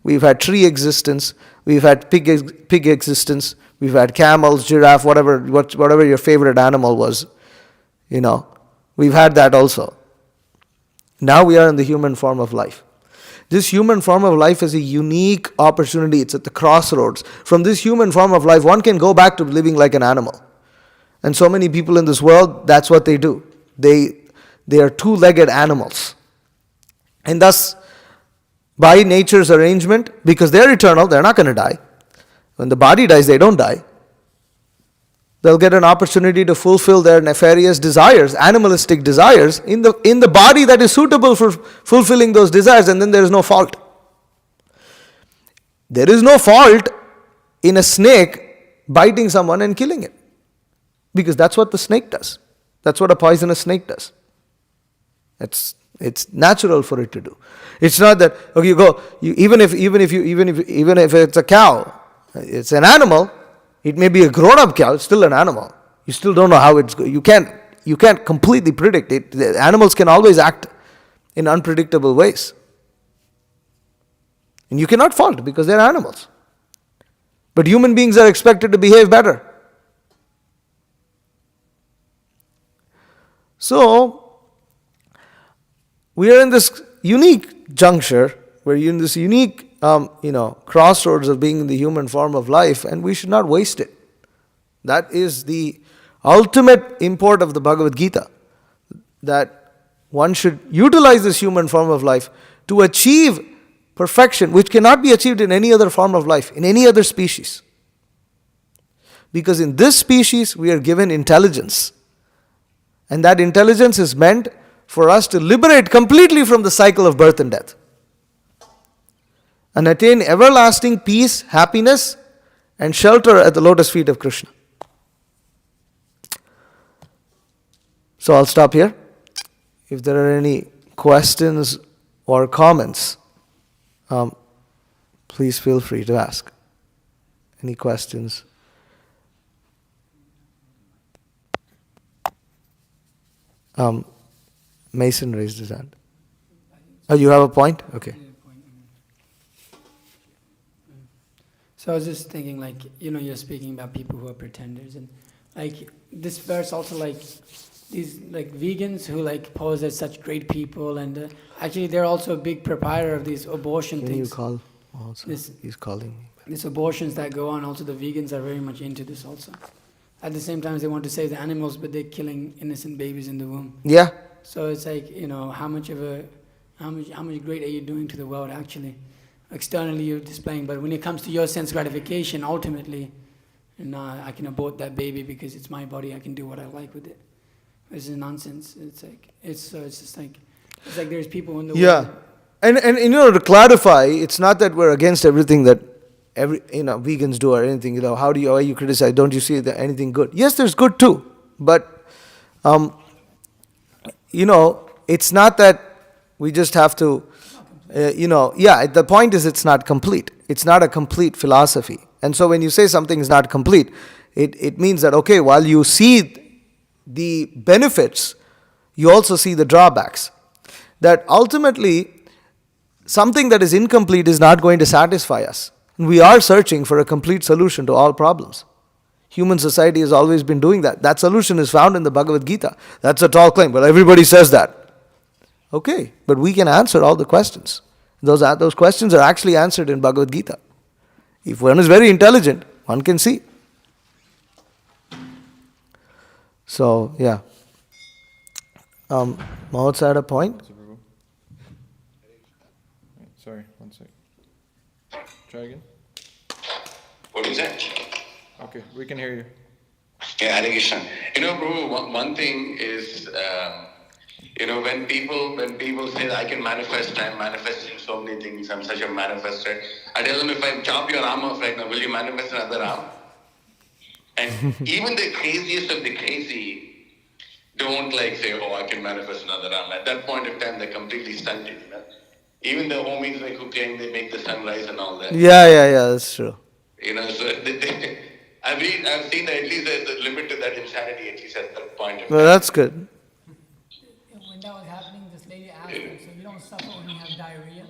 we've had tree existence, we've had pig existence, we've had camels, giraffe, whatever your favorite animal was. We've had that also. Now we are in the human form of life. This human form of life is a unique opportunity. It's at the crossroads. From this human form of life, one can go back to living like an animal. And so many people in this world, that's what they do. They are two-legged animals. And thus, by nature's arrangement, because they're eternal, they're not going to die. When the body dies, they don't die. They'll get an opportunity to fulfill their nefarious desires, animalistic desires, in the body that is suitable for fulfilling those desires, and then there is no fault. There is no fault in a snake biting someone and killing it. Because that's what the snake does. That's what a poisonous snake does. It's natural for it to do. It's not that even if it's a cow, it's an animal. It may be a grown-up cow. It's still an animal. You still don't know how it's going. You can't completely predict it. The animals can always act in unpredictable ways, and you cannot fault because they're animals. But human beings are expected to behave better. So, we are in this unique juncture, we're in this unique, crossroads of being in the human form of life, and we should not waste it. That is the ultimate import of the Bhagavad Gita, that one should utilize this human form of life to achieve perfection, which cannot be achieved in any other form of life, in any other species. Because in this species, we are given intelligence. And that intelligence is meant for us to liberate completely from the cycle of birth and death, and attain everlasting peace, happiness, and shelter at the lotus feet of Krishna. So I'll stop here. If there are any questions or comments, please feel free to ask. Any questions? Mason raised his hand. Oh, you have a point? Okay. So I was just thinking, you're speaking about people who are pretenders, and this verse also, these vegans who pose as such great people, and actually they're also a big proprietor of these abortion things. Can you call also? He's calling me. These abortions that go on, also the vegans are very much into this also. At the same time, they want to save the animals, but they're killing innocent babies in the womb. Yeah. So it's how much great are you doing to the world actually? Externally you're displaying, but when it comes to your sense gratification, ultimately, I can abort that baby because it's my body, I can do what I like with it. This is nonsense. It's like there's people in the world. And to clarify, it's not that we're against everything that vegans do or anything. How are you criticize? Don't you see anything good? Yes, there's good too, but it's not that we just have to. The point is it's not complete. It's not a complete philosophy. And so when you say something is not complete, it means that, okay, while you see the benefits, you also see the drawbacks. That ultimately, something that is incomplete is not going to satisfy us. And we are searching for a complete solution to all problems. Human society has always been doing that. That solution is found in the Bhagavad Gita. That's a tall claim, but everybody says that. Okay, but we can answer all the questions. Those questions are actually answered in Bhagavad Gita. If one is very intelligent, one can see. So, yeah. Mahotsa had a point? Sorry, one sec. Try again. What is that? Okay, we can hear you. Yeah, Hare Krishna. Prabhu, one thing is, when people say I can manifest, I'm manifesting so many things, I'm such a manifester. I tell them, if I chop your arm off right now, will you manifest another arm? And even the craziest of the crazy don't say, oh, I can manifest another arm. At that point of time, they're completely stunted. Even the homies who claim they make the sun rise and all that. Yeah, that's true. So I've seen that at least there's a limit to that insanity, at least at that point of Well, time. that's good. When that was happening, this lady asked him, so you don't suffer when you have diarrhea?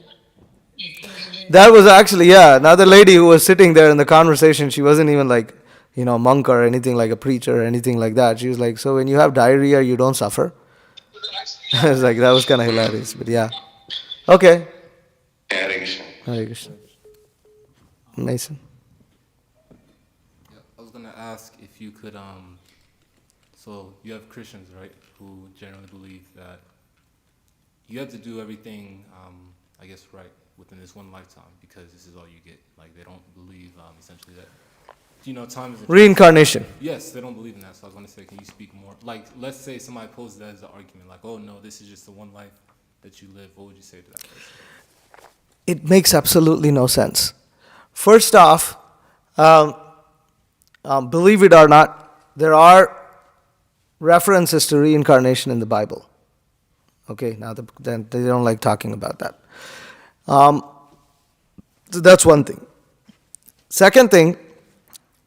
That was actually, another lady who was sitting there in the conversation. She wasn't even a monk or anything, like a preacher or anything like that. She was like, so when you have diarrhea, you don't suffer? I was like, that was kind of hilarious, but yeah. Okay. Hare Krishna. Hare Krishna. Mason. Yeah, I was gonna ask if you could, so you have Christians, right, who generally believe that you have to do everything, I guess, right within this one lifetime because this is all you get. Like they don't believe, essentially that, time is Reincarnation. Yes, they don't believe in that. So I was gonna say, can you speak more? Like, let's say somebody poses that as an argument, like, oh no, this is just the one life that you live. What would you say to that person? It makes absolutely no sense. First off, believe it or not, there are references to reincarnation in the Bible. Okay, now then they don't like talking about that. So that's one thing. Second thing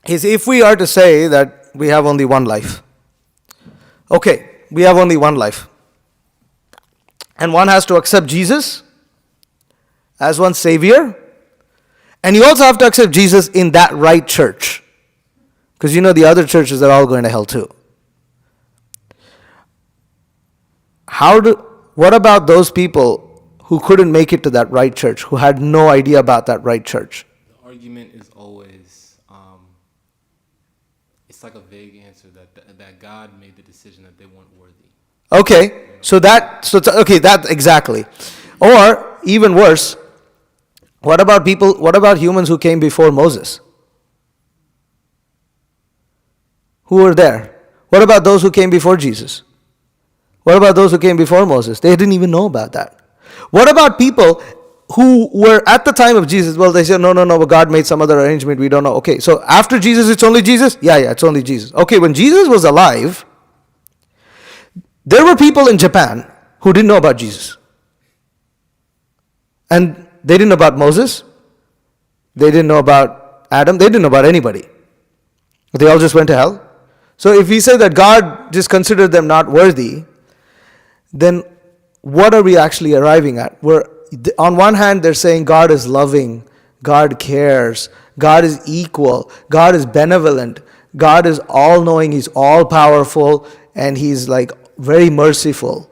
is if we are to say that we have only one life. Okay, we have only one life. And one has to accept Jesus as one's savior. And you also have to accept Jesus in that right church. Because the other churches are all going to hell too. What about those people who couldn't make it to that right church, who had no idea about that right church? The argument is always, it's like a vague answer that God made the decision that they weren't worthy. Okay, that exactly. Or even worse, what about humans who came before Moses? Who were there? What about those who came before Jesus? What about those who came before Moses? They didn't even know about that. What about people who were at the time of Jesus? Well, they said, no, but God made some other arrangement, we don't know. Okay, so after Jesus, it's only Jesus? Yeah, it's only Jesus. Okay, when Jesus was alive, there were people in Japan who didn't know about Jesus. And they didn't know about Moses. They didn't know about Adam. They didn't know about anybody. They all just went to hell. So if we say that God just considered them not worthy, then what are we actually arriving at? On one hand, they're saying God is loving, God cares, God is equal, God is benevolent, God is all-knowing, He's all-powerful, and He's very merciful.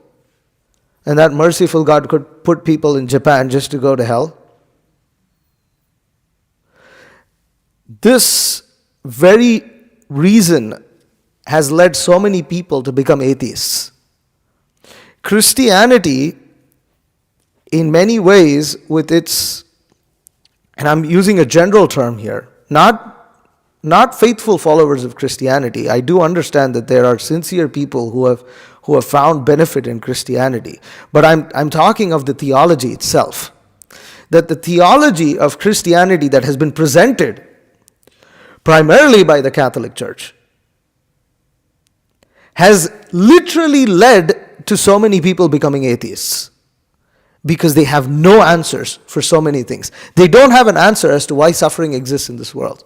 And that merciful God could put people in Japan just to go to hell. This very reason has led so many people to become atheists. Christianity, in many ways, with its, and I'm using a general term here, not faithful followers of Christianity. I do understand that there are sincere people who have found benefit in Christianity. But I'm talking of the theology itself. That the theology of Christianity that has been presented primarily by the Catholic Church has literally led to so many people becoming atheists. Because they have no answers for so many things. They don't have an answer as to why suffering exists in this world.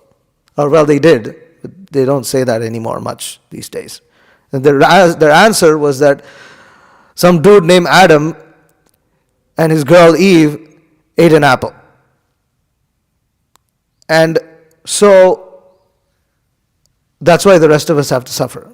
Or well, they did. But they don't say that anymore much these days. And their answer was that some dude named Adam and his girl Eve ate an apple. And so that's why the rest of us have to suffer.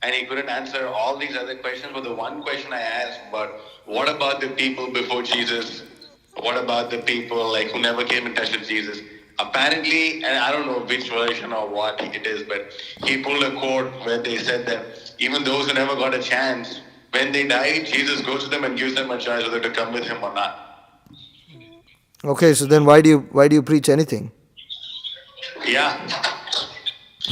and he couldn't answer all these other questions. But the one question I asked, but what about the people before Jesus? What about the people like who never came in touch with Jesus? Apparently, and I don't know which version or what it is, but he pulled a quote where they said that even those who never got a chance, when they die, Jesus goes to them and gives them a choice whether to come with him or not. Okay, so then why do you preach anything? Yeah.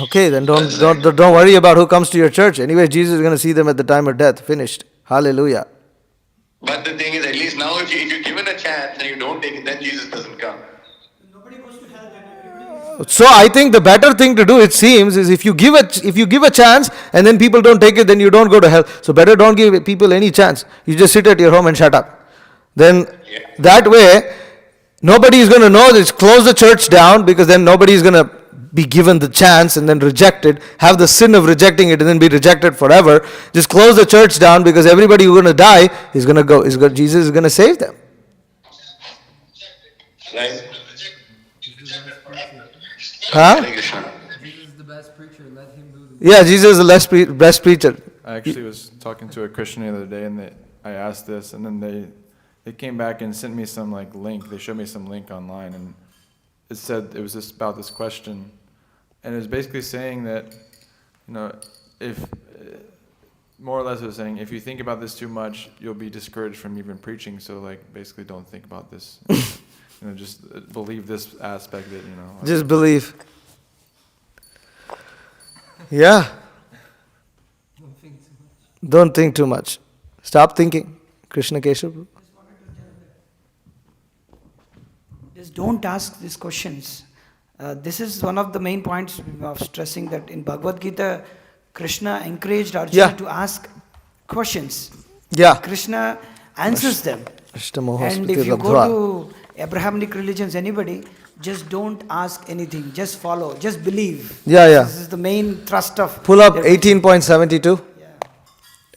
Okay, then don't worry about who comes to your church. Anyway, Jesus is going to see them at the time of death. Finished. Hallelujah. But the thing is, at least now, if you're given a chance and you don't take it, then Jesus doesn't come. So I think the better thing to do, it seems, is if you give a chance and then people don't take it, then you don't go to hell. So better don't give people any chance. You just sit at your home and shut up. Then that way, nobody is going to know this. Close the church down, because then nobody is going to be given the chance and then reject it, have the sin of rejecting it and then be rejected forever. Just close the church down, because everybody who's going to die is going to go. Jesus is going to save them. Right? Huh? Jesus is the best preacher. Let him do the Yeah, Jesus is the best preacher. I actually was talking to a Christian the other day, and I asked this, and then they came back and sent me some like link. They showed me some link online, and it said it was just about this question, and it was basically saying that, if more or less it was saying, if you think about this too much, you'll be discouraged from even preaching. So like basically, don't think about this. Just believe this aspect that Just believe. Yeah. Don't think too much. Stop thinking. Krishna Keshav. Just don't ask these questions. This is one of the main points of stressing, that in Bhagavad Gita, Krishna encouraged Arjuna to ask questions. Yeah. Krishna answers them. Ashtamoha And Smriti if you Labdhva. go to Abrahamic religions, anybody, just don't ask anything. Just follow. Just believe. Yeah. This is the main thrust of... Pull up 18.72.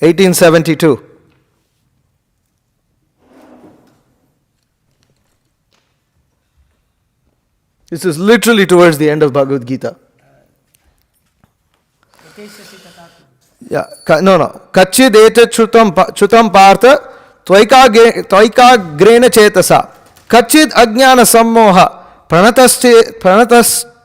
1872. This is literally towards the end of Bhagavad Gita. Yeah, no. Kachid etat chutam partha tvaikagrena chetasa. Kachid ajnana sammoha pranataste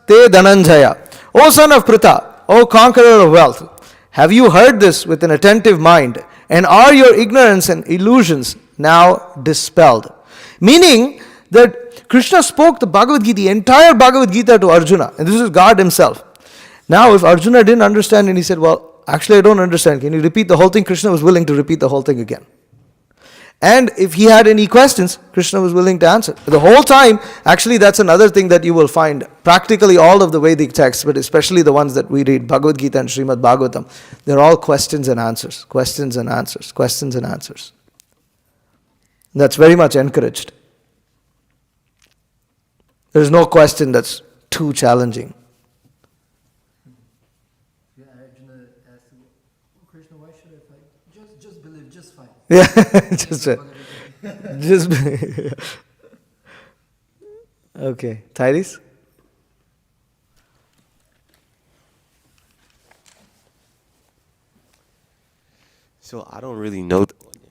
dhananjaya. O son of Pritha, O conqueror of wealth, have you heard this with an attentive mind? And are your ignorance and illusions now dispelled? Meaning that Krishna spoke the Bhagavad Gita, the entire Bhagavad Gita to Arjuna. And this is God himself. Now if Arjuna didn't understand and he said, well, actually I don't understand. Can you repeat the whole thing? Krishna was willing to repeat the whole thing again. And if he had any questions, Krishna was willing to answer. The whole time, actually that's another thing that you will find. Practically all of the Vedic texts, but especially the ones that we read, Bhagavad Gita and Srimad Bhagavatam, they're all questions and answers, questions and answers, questions and answers. That's very much encouraged. There's no question that's too challenging. Yeah, Arjuna asked, Krishna, why should I fight? Just believe, just fight. Yeah, just okay. Tyrese? So I don't really know.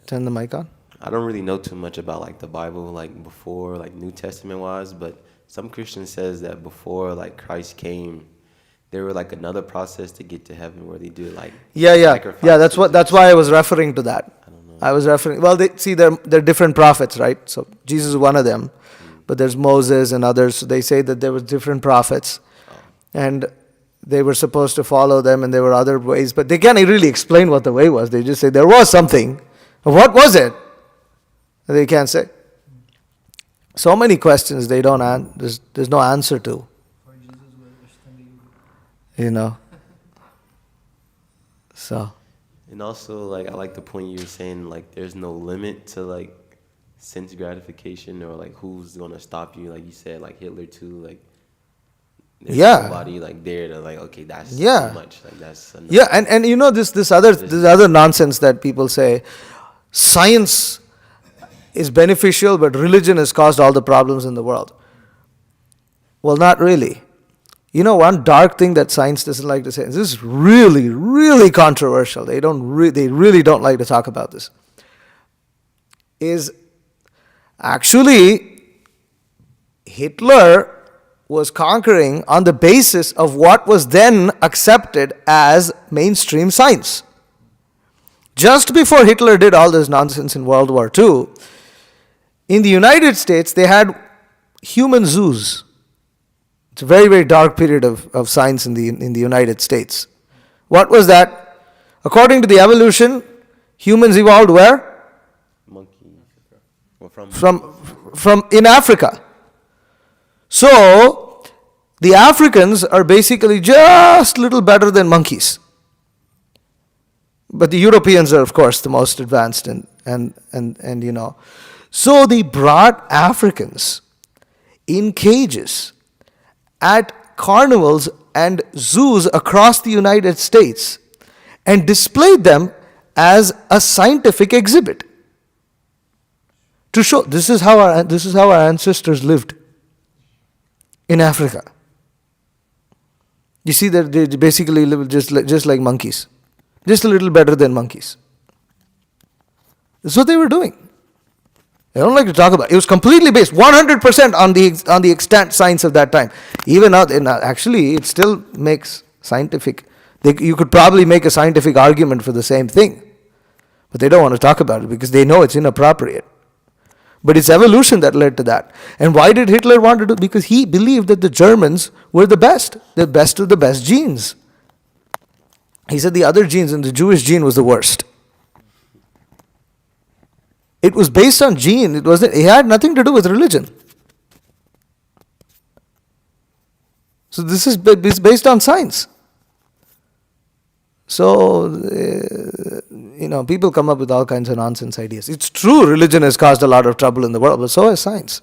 Turn the mic on. I don't really know too much about like the Bible, like before, like New Testament wise. But some Christian says that before like Christ came, there were like another process to get to heaven where they do like Yeah. That's why I was referring to that. I don't know. I was referring. Well, they're different prophets, right? So Jesus is one of them, but there's Moses and others. So they say that there were different prophets, and they were supposed to follow them, and there were other ways, but they can't really explain what the way was. They just say there was something. What was it? They can't say. So many questions they don't there's no answer to. So. And also like I like the point you were saying, like there's no limit to like sense gratification or like who's gonna stop you. Like you said, like Hitler too. Like there's nobody like there to like, okay, that's too much. Like that's enough. Yeah, and this other nonsense that people say, science is beneficial, but religion has caused all the problems in the world. Well, not really. You know, one dark thing that science doesn't like to say, this is really, really controversial. They really don't like to talk about this. Is actually Hitler was conquering on the basis of what was then accepted as mainstream science. Just before Hitler did all this nonsense in World War II, in the United States they had human zoos. It's a very, very dark period of science in the United States. What was that? According to the evolution, humans evolved where? Monkey. Well, From in Africa. So, the Africans are basically just a little better than monkeys. But the Europeans are, of course, the most advanced and you know. So they brought Africans in cages at carnivals and zoos across the United States and displayed them as a scientific exhibit to show this is how our ancestors lived in Africa. You see that they basically live just like monkeys, just a little better than monkeys. That's what they were doing. I don't like to talk about it. It was completely based 100% on the extant science of that time. Even now, actually, it still makes scientific. You could probably make a scientific argument for the same thing, but they don't want to talk about it because they know it's inappropriate. But it's evolution that led to that. And why did Hitler want to do? Because he believed that the Germans were the best of the best genes. He said the other genes, and the Jewish gene was the worst. It was based on gene. It had nothing to do with religion. So this is based on science. So, you know, people come up with all kinds of nonsense ideas. It's true, religion has caused a lot of trouble in the world, but so has science.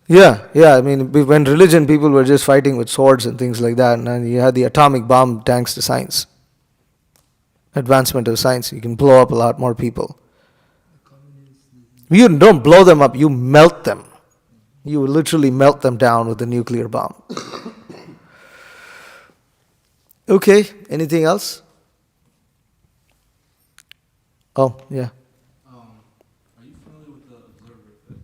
Yeah. I mean, when religion, people were just fighting with swords and things like that, and then you had the atomic bomb thanks to science. Advancement of science, you can blow up a lot more people. You don't blow them up, you melt them. You literally melt them down with a nuclear bomb. Okay, anything else? Oh, yeah. Are you familiar with the observer effect?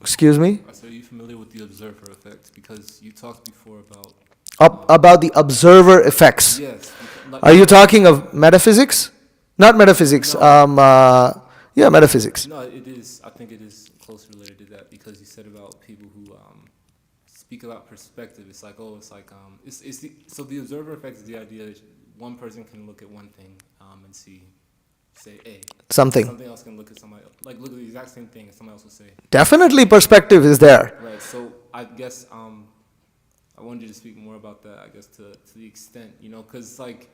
Excuse me? I said, are you familiar with the observer effect? Because you talked before about... About the observer effects. Yes. Are you talking of metaphysics? Not metaphysics. No. Yeah, metaphysics. No, it is. I think it is closely related to that because you said about people who speak about perspective. It's like, so the observer effect is the idea that one person can look at one thing and say A. Something else can look at somebody else, like look at the exact same thing and somebody else will say. Definitely perspective is there. Right. So I guess I wanted you to speak more about that. I guess to the extent, you know, because like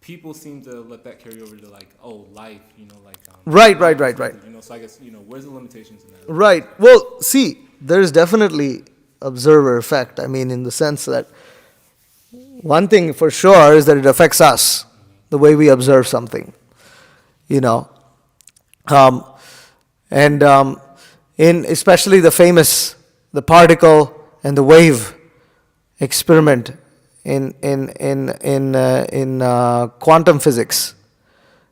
people seem to let that carry over to like, oh, life, you know, like. Right. You know, so I guess, you know, where's the limitations in that? Right. Well, see, there's definitely observer effect. I mean, in the sense that one thing for sure is that it affects us, the way we observe something, you know. In especially the particle and the wave experiment in quantum physics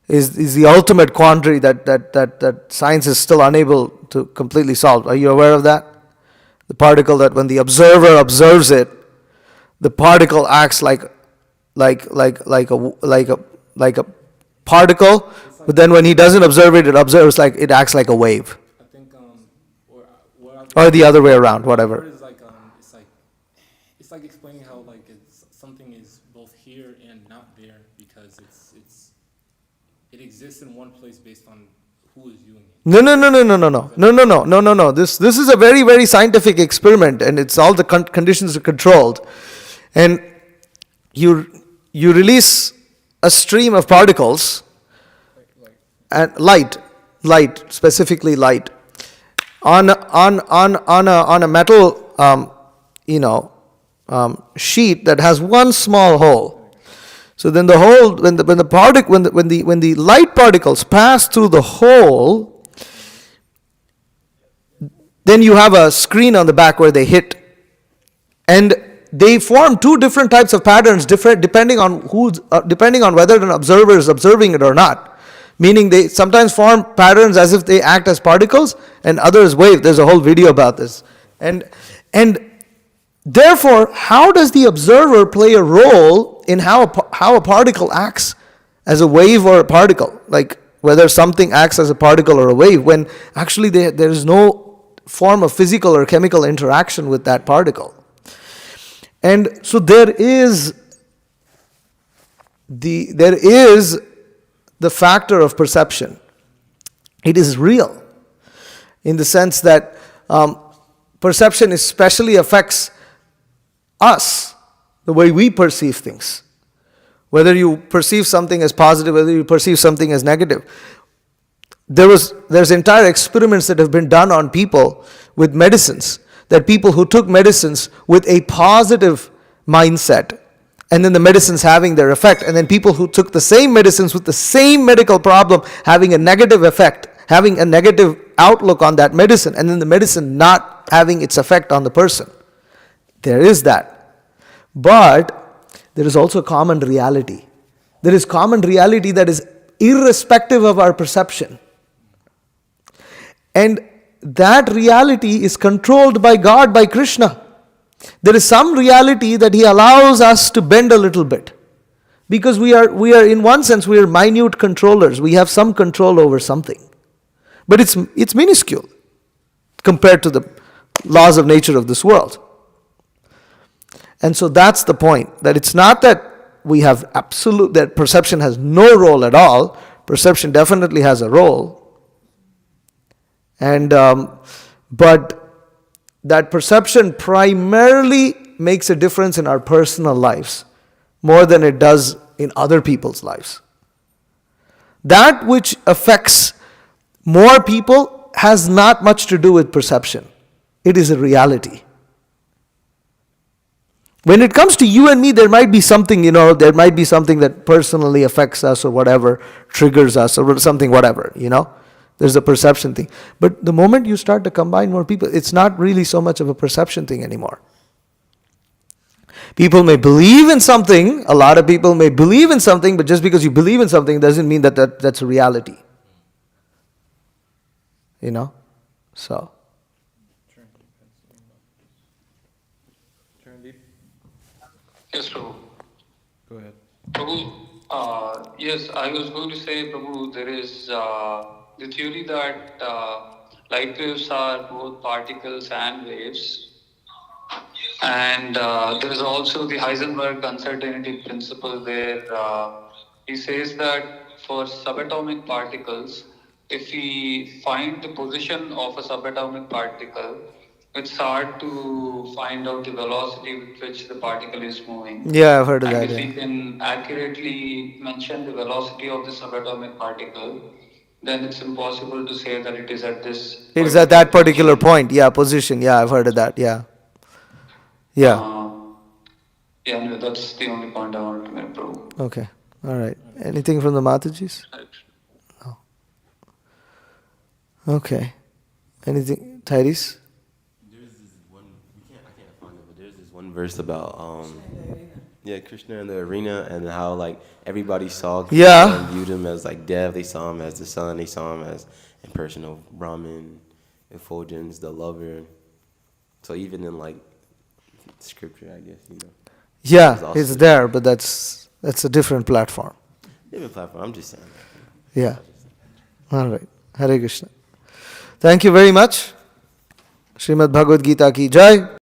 is the ultimate quandary that science is still unable to completely solve. Are you aware of that? The particle, that when the observer observes it, the particle acts like a particle, but then when he doesn't observe it, it acts like a wave. I think, or the other way around, whatever. It's like explaining how like something is both here and not there because it exists in one place based on who is viewing it. No. This is a very, very scientific experiment, and it's all the conditions are controlled, and you release a stream of particles and light, specifically light, on a metal, sheet that has one small hole. So then the hole, when the light particles pass through the hole, then you have a screen on the back where they hit. And they form two different types of patterns, different depending on whether an observer is observing it or not. Meaning they sometimes form patterns as if they act as particles, and others wave. There's a whole video about this. And therefore, how does the observer play a role in how a particle acts as a wave or a particle? Like whether something acts as a particle or a wave, when actually there is no form of physical or chemical interaction with that particle. And so there is the factor of perception. It is real in the sense that perception especially affects us, the way we perceive things. Whether you perceive something as positive, whether you perceive something as negative. There's entire experiments that have been done on people with medicines, that people who took medicines with a positive mindset, and then the medicines having their effect, and then people who took the same medicines with the same medical problem having a negative effect, having a negative outlook on that medicine, and then the medicine not having its effect on the person. There is that. But there is also common reality. There is common reality that is irrespective of our perception. And that reality is controlled by God, by Krishna. There is some reality that He allows us to bend a little bit. Because we are in one sense, we are minute controllers. We have some control over something. But it's minuscule compared to the laws of nature of this world. And so that's the point. That it's not that we have that perception has no role at all. Perception definitely has a role. And but that perception primarily makes a difference in our personal lives more than it does in other people's lives. That which affects more people has not much to do with perception. It is a reality. When it comes to you and me, there might be something, there might be something that personally affects us or whatever, triggers us or something, whatever, There's a perception thing. But the moment you start to combine more people, it's not really so much of a perception thing anymore. People may believe in something, a lot of people may believe in something, but just because you believe in something doesn't mean that's a reality. So. Yes, Prabhu. Go ahead. Prabhu, yes, I was going to say, Prabhu, there is the theory that light waves are both particles and waves. And there is also the Heisenberg uncertainty principle where he says that for subatomic particles, if we find the position of a subatomic particle, it's hard to find out the velocity with which the particle is moving. Yeah, I've heard of that. And if we can accurately mention the velocity of the subatomic particle, then it's impossible to say that it is at this. It is at that particular point. Yeah, position. Yeah, I've heard of that. Yeah. Anyway, that's the only point I wanted to make, Prabhu. Okay. All right. Anything from the Matajis? No. Okay. Anything, Tyrese? There's this one, I can't find it, but there's this one verse about, Krishna in the arena and how, everybody saw Krishna and viewed him as, Dev. They saw him as the son. They saw him as impersonal Brahman, effulgence, the lover. So even in, scripture, I guess, Yeah, it's there, but that's a different platform. Different platform, I'm just saying. Yeah. All right. Hare Krishna. Thank you very much. Srimad Bhagavad Gita ki Jai.